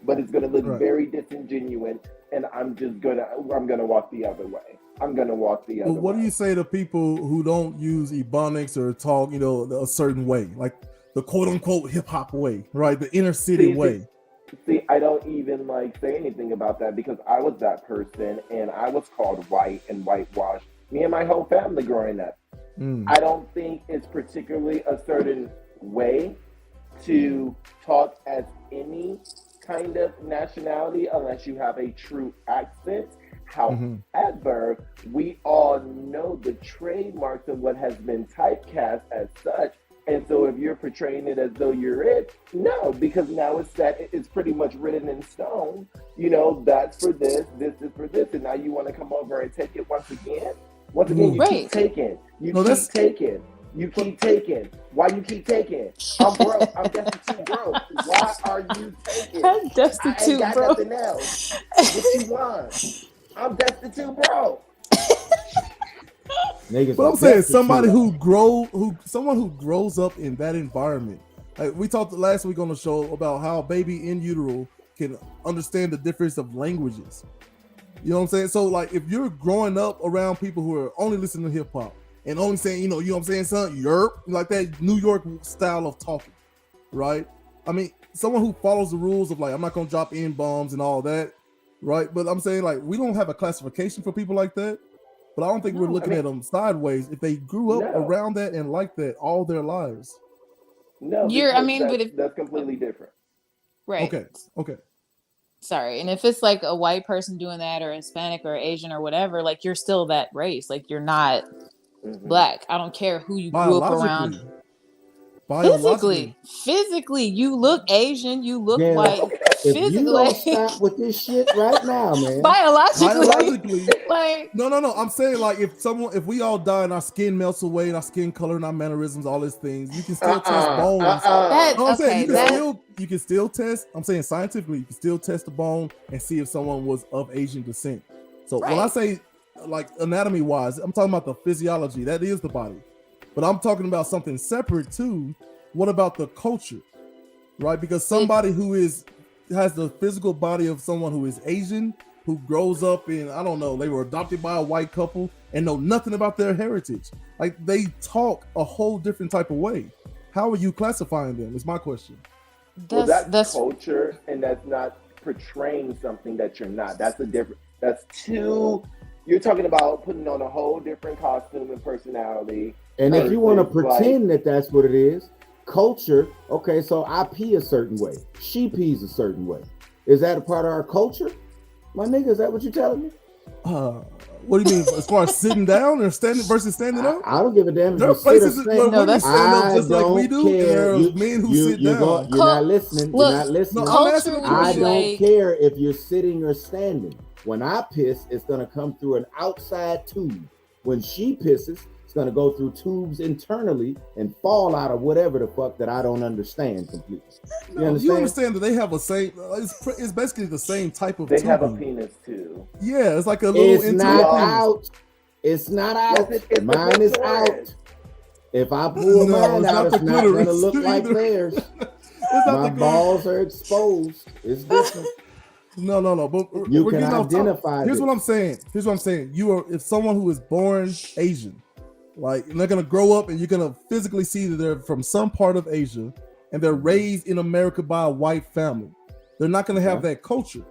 but it's gonna look very disingenuous, and I'm gonna walk the other way. I'm gonna walk the other way. Well, what do you say to people who don't use ebonics or talk, a certain way, like the quote unquote hip hop way, right? The inner city way. See, I don't even say anything about that because I was that person and I was called white and whitewashed. Me and my whole family growing up. I don't think it's particularly a certain way to talk as any kind of nationality unless you have a true accent. However, we all know the trademarks of what has been typecast as such. And so if you're portraying it as though you're it, no, because now it's pretty much written in stone. That's for this is for this. And now you want to come over and take it once again? Once again, you Right. keep taking. You No, that's- keep taking. You keep taking. Why you keep taking? I'm broke. I'm destitute broke. Why are you taking? I'm I ain't destitute, got bro. nothing else. What you want? I'm destitute broke. Niggas But I'm are saying destitute. somebody someone who grows up in that environment. Like we talked last week on the show about how a baby in utero can understand the difference of languages. You know what I'm saying? So like if you're growing up around people who are only listening to hip hop and only saying, you know what I'm saying, son, yerp, like that New York style of talking, right? I mean, someone who follows the rules of like I'm not gonna drop N bombs and all that, right? But I'm saying like we don't have a classification for people like that. But I don't think we're No, looking I mean- at them sideways if they grew up No. around that and like that all their lives. No, You're- I because mean, that's, but if- that's completely different. Right. Okay. Sorry. And if it's like a white person doing that or Hispanic or Asian or whatever, like you're still that race. Like you're not Mhm. black. I don't care who you grew up around. Physically, you look Asian, you look Yeah. white. If you don't Physically, stop with this shit right now, man. Biologically, like no. I'm saying like if we all die and our skin melts away and our skin color and our mannerisms, all these things, you can still test bones. that. No, I'm saying Okay, you can still test. I'm saying scientifically, you can still test the bone and see if someone was of Asian descent. So when I Right. say like anatomy wise, I'm talking about the physiology. That is the body. But I'm talking about something separate too. What about the culture? Right? Because somebody who has the physical body of someone who is Asian, who grows up in, I don't know, they were adopted by a white couple and know nothing about their heritage. Like they talk a whole different type of way. How are you classifying them? Is my question. Well, that's culture, and that's not portraying something that you're not. That's a different. That's two. You're talking about putting on a whole different costume and personality. And if you want to versus, pretend that that's what it is, culture, okay, so I pee a certain way. She pees a certain way. Is that a part of our culture? My nigga, is that what you're telling me? What do you mean as far as sitting down or standing versus standing up? I don't give a damn if There you are sit places or where stand. women stand up I just like we don't do, and there care. are men who sit down. You're not listening. Look, You're not listening. No, I'm asking a culture would I be don't like, care if you're sitting or standing. When I piss, it's gonna come through an outside tube. When she pisses, it's gonna go through tubes internally and fall out of whatever the fuck that I don't understand completely. You understand that they have a same. It's basically the same type of. They have a tubing. penis too. Yeah, it's like a little. It's not out. It's not out. Yes, it's Mine is out. If I pull mine out, it's not going to look like theirs. My balls are exposed. It's different. No. But you can identify. Here's what I'm saying. If someone who is born Asian, like, and they're gonna grow up and you're gonna physically see that they're from some part of Asia and they're raised in America by a white family, they're not gonna have that culture.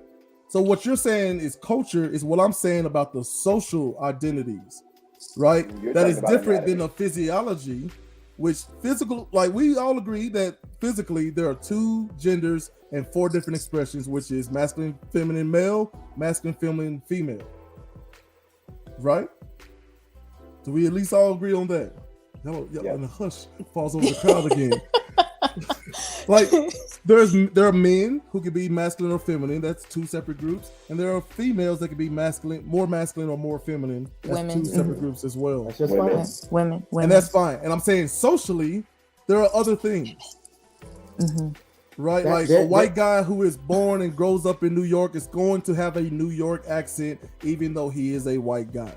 So what you're saying is culture is what I'm saying about the social identities, right? That is different than the physiology, which physical, like we all agree that physically there are two genders and four different expressions, which is masculine, feminine, male, masculine, feminine, female. Right? Do we at least all agree on that? And the hush falls over the crowd again. Like there are men who can be masculine or feminine. That's two separate groups, and there are females that can be more masculine or more feminine. That's women. two separate groups as well. That's just fine. Women, and that's fine. And I'm saying socially, there are other things, right? A white guy who is born and grows up in New York is going to have a New York accent, even though he is a white guy.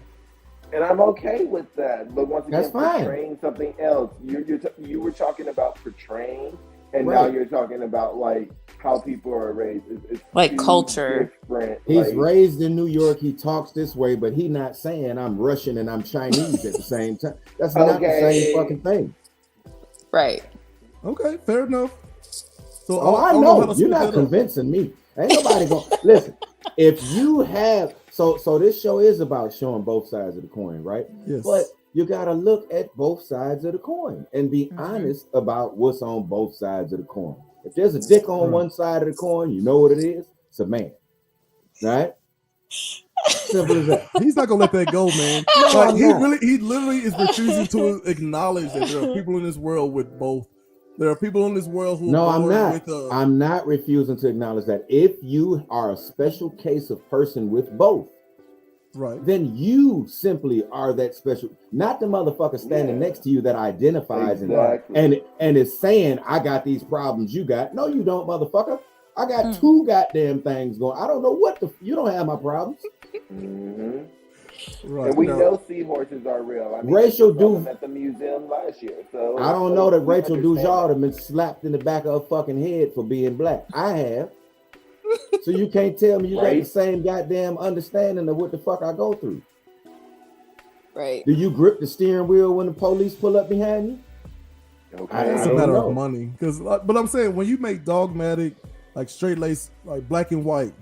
And I'm okay with that. But once again, that's fine. Portraying something else. You were talking about portraying, and now you're talking about like how people are raised. It's like culture. He's raised in New York. He talks this way, but he's not saying I'm Russian and I'm Chinese at the same time. That's not the same fucking thing. Right. Okay, fair enough. So I know you're not convincing me. Ain't nobody gonna listen. If you have so this show is about showing both sides of the coin, right? Yes. But you gotta look at both sides of the coin and be honest about what's on both sides of the coin. If there's a dick on one side of the coin, you know what it is? It's a man. Right? Simple as that. He's not gonna let that go, man. No, he literally is refusing to acknowledge that there are people in this world with both. There are people in this world who I'm not. I'm not refusing to acknowledge that. If you are a special case of person with both, Right. then you simply are that special, not the motherfucker standing next to you that identifies and is saying, I got these problems you got. No, you don't, motherfucker. I got two goddamn things going. I don't know what you don't have my problems. Right. And we know seahorses are real. I mean, Rachel I saw them at the museum last year. So I don't know that Rachel Dujard have been slapped in the back of her fucking head for being black. I have. So you can't tell me you got the same goddamn understanding of what the fuck I go through. Right. Do you grip the steering wheel when the police pull up behind you? Okay. It's a matter of money. But I'm saying when you make dogmatic, like straight lace, like black and white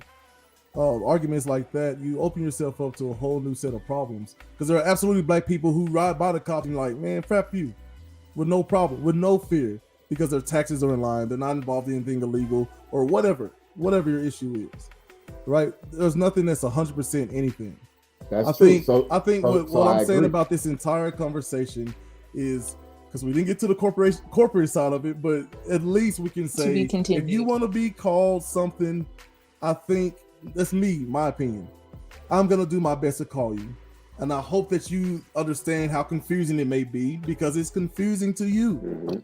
arguments like that, you open yourself up to a whole new set of problems. Because there are absolutely black people who ride by the cops and like, man, crap you, with no problem, with no fear, because their taxes are in line, they're not involved in anything illegal or whatever your issue is. Right? There's nothing that's 100% anything. That's true. I think what I'm saying about this entire conversation is, because we didn't get to the corporate side of it, but at least we can say, if you want to be called something, I think that's my opinion. I'm going to do my best to call you. And I hope that you understand how confusing it may be, because it's confusing to you.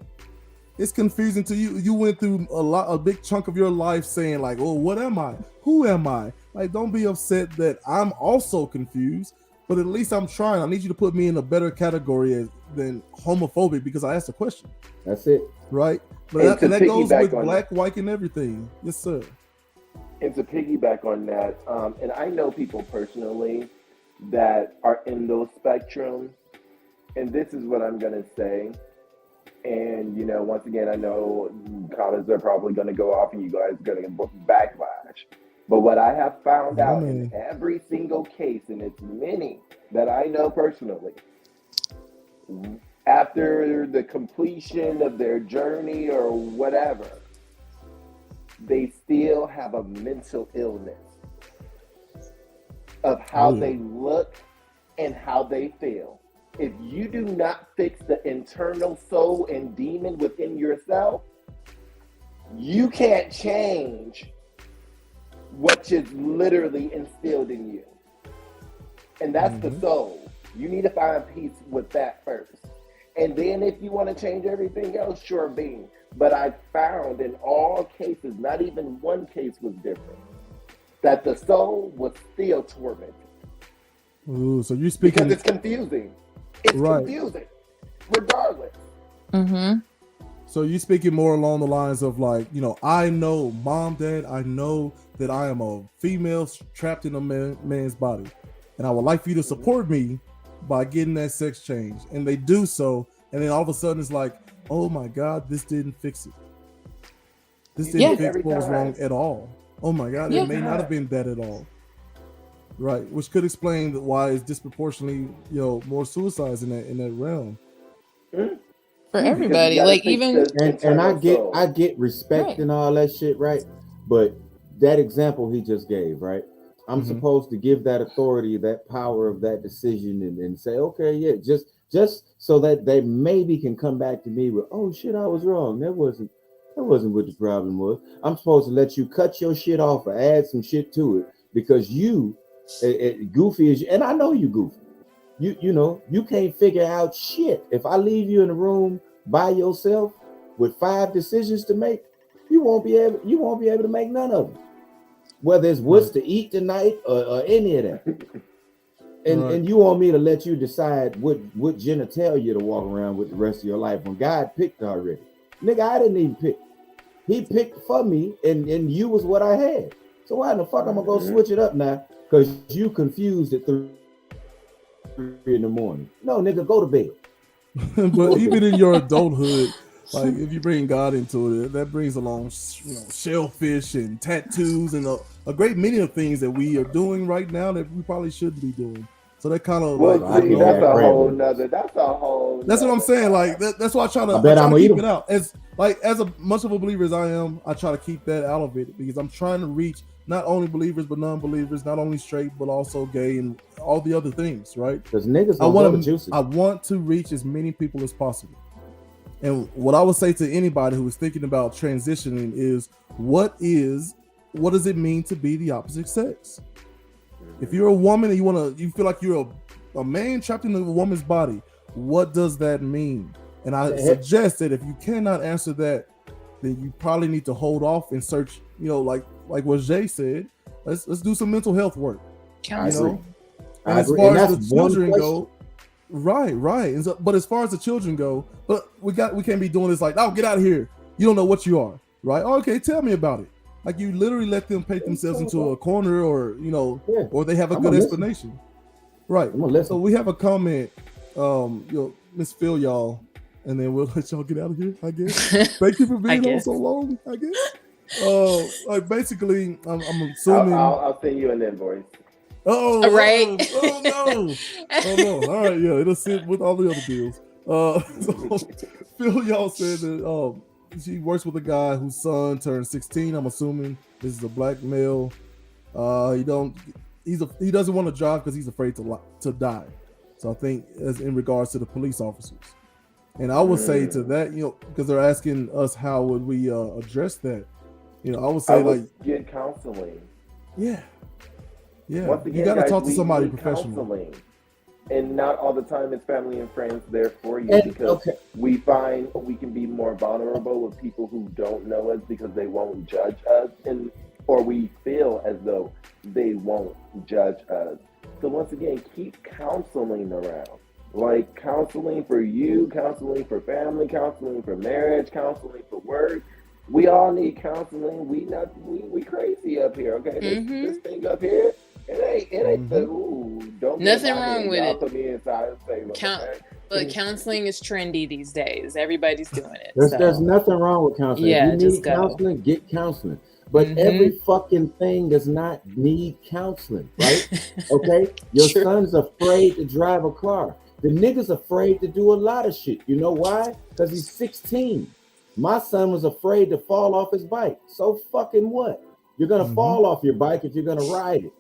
It's confusing to you. You went through a big chunk of your life saying like, oh, what am I? Who am I? Like, don't be upset that I'm also confused, but at least I'm trying. I need you to put me in a better category than homophobic, because I asked a question. That's it. Right? But that goes with black, white, and everything. Yes, sir. And to piggyback on that, and I know people personally that are in those spectrums, and this is what I'm going to say. And, you know, once again, I know comments are probably going to go off and you guys are going to get backlash. But what I have found out in every single case, and it's many that I know personally, after the completion of their journey or whatever, they still have a mental illness of how they look and how they feel. If you do not fix the internal soul and demon within yourself, you can't change what is literally instilled in you. And that's the soul. You need to find peace with that first. And then if you want to change everything else, sure be. But I found in all cases, not even one case was different, that the soul was still tormented. Ooh, so you're speaking... Because it's confusing. It's confusing, regardless. So you're speaking more along the lines of like, you know, I know, mom, dad, I know that I am a female trapped in a man's body. And I would like for you to support me by getting that sex change. And they do so. And then all of a sudden it's like, oh my God, this didn't fix it. This didn't fix what was wrong at all. Oh my God, it may not have been that at all. Right, which could explain why it's disproportionately, you know, more suicides in that realm. For everybody, like even and I get respect and all that shit, right? But that example he just gave, right? I'm supposed to give that authority, that power of that decision, and say, okay, yeah, just so that they maybe can come back to me with, oh shit, I was wrong. That wasn't what the problem was. I'm supposed to let you cut your shit off or add some shit to it because you, goofy as you, and I know you goofy. You know, you can't figure out shit. If I leave you in a room by yourself with 5 decisions to make, you won't be able to make none of them. Whether it's what's to eat tonight or any of that. And you want me to let you decide what genitalia to walk around with the rest of your life when God picked already. Nigga, I didn't even pick. He picked for me, and you was what I had. So why in the fuck I'm gonna go switch it up now? Because you confused at 3 in the morning. No, nigga, go to bed. But even in your adulthood, like if you bring God into it, that brings along, you know, shellfish and tattoos and a great many of things that we are doing right now that we probably shouldn't be doing. So that kind of that's a whole nother. That's what I'm saying. Like that's why I try to keep it out. As much of a believer as I am, I try to keep that out of it because I'm trying to reach not only believers but non-believers, not only straight but also gay and all the other things, right? Because niggas I want to reach as many people as possible. And what I would say to anybody who is thinking about transitioning is what does it mean to be the opposite sex? If you're a woman and you feel like you're a man trapped in a woman's body, what does that mean? And I suggest that if you cannot answer that, then you probably need to hold off and search, like what Jay said, let's do some mental health work. Counseling. And as far as the children go, right. And so, but as far as the children go, but we can't be doing this like, oh, get out of here. You don't know what you are, right? Okay, tell me about it. Like you literally let them paint themselves into a corner, or or they have a good explanation, right? So we have a comment, Miss Phil, y'all, and then we'll let y'all get out of here. I guess. Thank you for being on so long. I guess. Like basically, I'm assuming I'll send you an invoice. Oh, right. Oh no. All right, yeah, it'll sit with all the other bills. So Phil, y'all said that she works with a guy whose son turned 16. I'm assuming this is a black male. He doesn't want to drive because he's afraid to die. So I think as in regards to the police officers. And I would say to that, because they're asking us how would we address that. I would say get counseling. Yeah. Once again, you got to guys, talk to somebody professional. professional. And not all the time it's family and friends there for you, because we find we can be more vulnerable with people who don't know us because they won't judge us, or we feel as though they won't judge us. So once again, keep counseling around. Like counseling for you, counseling for family, counseling for marriage, counseling for work. We all need counseling. We crazy up here, okay? This thing up here, it ain't the don't nothing wrong with it. Put me inside and say, Look, counseling is trendy these days. Everybody's doing it. There's nothing wrong with counseling. Yeah, if you need counseling, get counseling. But every fucking thing does not need counseling, right? Okay? Your son's afraid to drive a car. The nigga's afraid to do a lot of shit. You know why? Because he's 16. My son was afraid to fall off his bike. So fucking what? You're going to fall off your bike if you're going to ride it.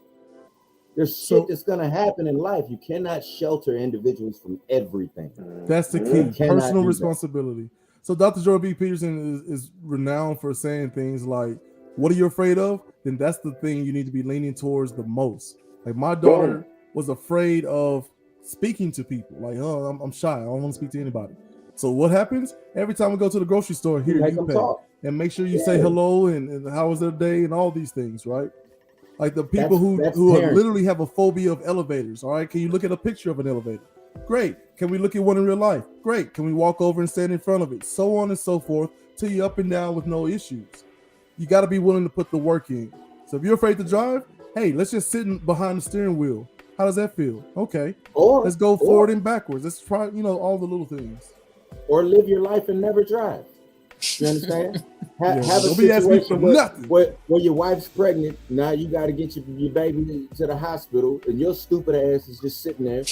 There's shit that's going to happen in life. You cannot shelter individuals from everything. That's the key. Personal responsibility. So Dr. Jordan B. Peterson is renowned for saying things like, what are you afraid of? Then that's the thing you need to be leaning towards the most. Like my daughter was afraid of speaking to people. Like, I'm shy. I don't want to speak to anybody. So what happens? Every time we go to the grocery store, here you pay. Talk. And make sure you say hello and how was their day and all these things, right? Like the people who literally have a phobia of elevators. All right. Can you look at a picture of an elevator? Great. Can we look at one in real life? Great. Can we walk over and stand in front of it? So on and so forth till you're up and down with no issues. You got to be willing to put the work in. So if you're afraid to drive, hey, let's just sit behind the steering wheel. How does that feel? Okay. Let's go forward and backwards. Let's try, all the little things. Or live your life and never drive. You understand? Have a situation where your wife's pregnant. Now you got to get your baby to the hospital, and your stupid ass is just sitting there.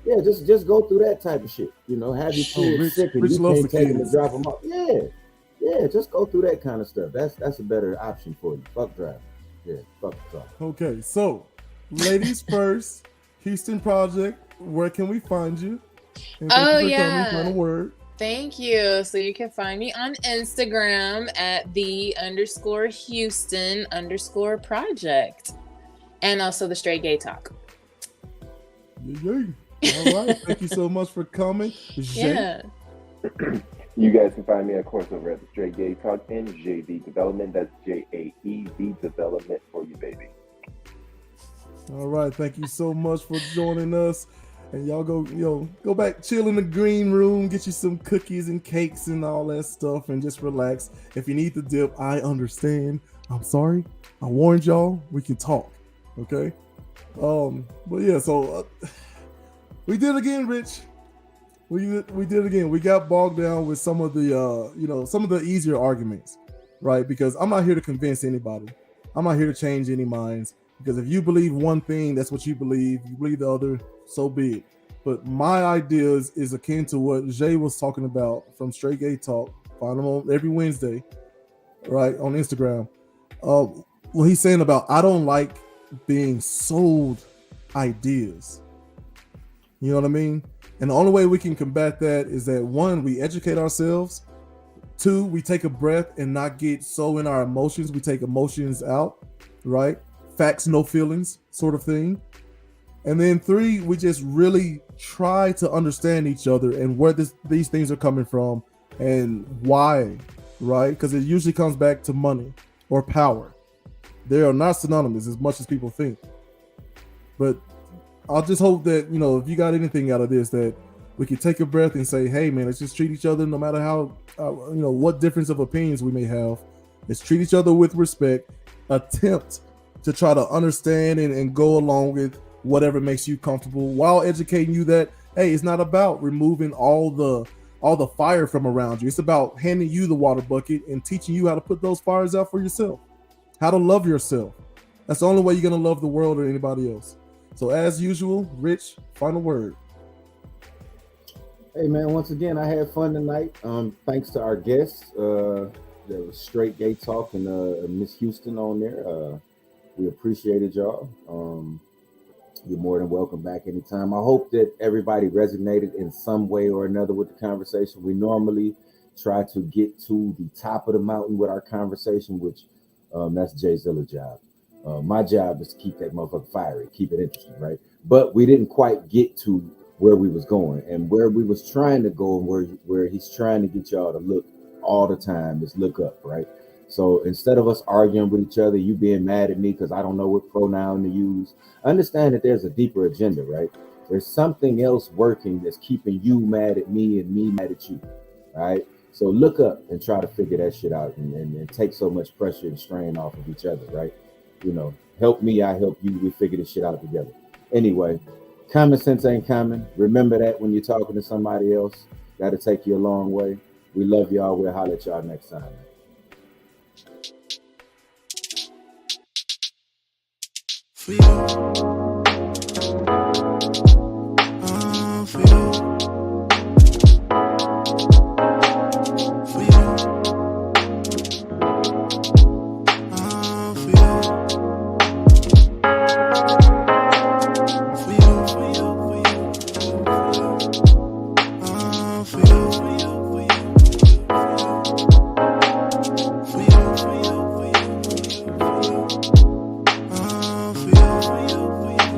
Yeah, just go through that type of shit. Have your kids sick and you can't take them to drop them off. Yeah, just go through that kind of stuff. That's a better option for you. Fuck driving. Yeah, fuck driving. Okay, so ladies first, Houston Project. Where can we find you? Final word. Thank you. So you can find me on Instagram at _Houston_project. And also the Straight Gay Talk. All right. Thank you so much for coming. Yeah. You guys can find me, of course, over at the Straight Gay Talk and JV Development. That's JAEV Development for you, baby. All right. Thank you so much for joining us. And y'all go back, chill in the green room, get you some cookies and cakes and all that stuff, and just relax. If you need the dip, I understand. I'm sorry. I warned y'all. We can talk. Okay. But yeah, so we did it again, Rich. We did it again. We got bogged down with some of the some of the easier arguments, right? Because I'm not here to convince anybody. I'm not here to change any minds. Because if you believe one thing, that's what you believe. You believe the other, so be it. But my ideas is akin to what Jay was talking about from Straight Gay Talk. Find him on every Wednesday, right, on Instagram. What he's saying about, I don't like being sold ideas. You know what I mean? And the only way we can combat that is that, one, we educate ourselves. Two, we take a breath and not get so in our emotions. We take emotions out, right? facts, no feelings sort of thing. And then 3, we just really try to understand each other and where these things are coming from and why, right? Because it usually comes back to money or power. They are not synonymous as much as people think. But I'll just hope that, if you got anything out of this, that we can take a breath and say, hey, man, let's just treat each other no matter how, what difference of opinions we may have. Let's treat each other with respect, attempt to try to understand and go along with whatever makes you comfortable, while educating you that, hey, it's not about removing all the fire from around you. It's about handing you the water bucket and teaching you how to put those fires out for yourself, how to love yourself. That's the only way you're going to love the world or anybody else. So as usual, Rich, final word. Hey man, once again, I had fun tonight. Thanks to our guests. There was Straight Gay Talk and Miss Houston on there. We appreciated y'all. You're more than welcome back anytime. I hope that everybody resonated in some way or another with the conversation. We normally try to get to the top of the mountain with our conversation, which that's Jay Zilla's job. My job is to keep that motherfucker fiery, keep it interesting, right? But we didn't quite get to where we was going, and where we was trying to go, and where he's trying to get y'all to look all the time is look up, right? So instead of us arguing with each other, you being mad at me because I don't know what pronoun to use, understand that there's a deeper agenda, right? There's something else working that's keeping you mad at me and me mad at you, right? So look up and try to figure that shit out and take so much pressure and strain off of each other, right? Help me, I help you. We figure this shit out together. Anyway, common sense ain't common. Remember that when you're talking to somebody else. That'll take you a long way. We love y'all. We'll holler at y'all next time. For you.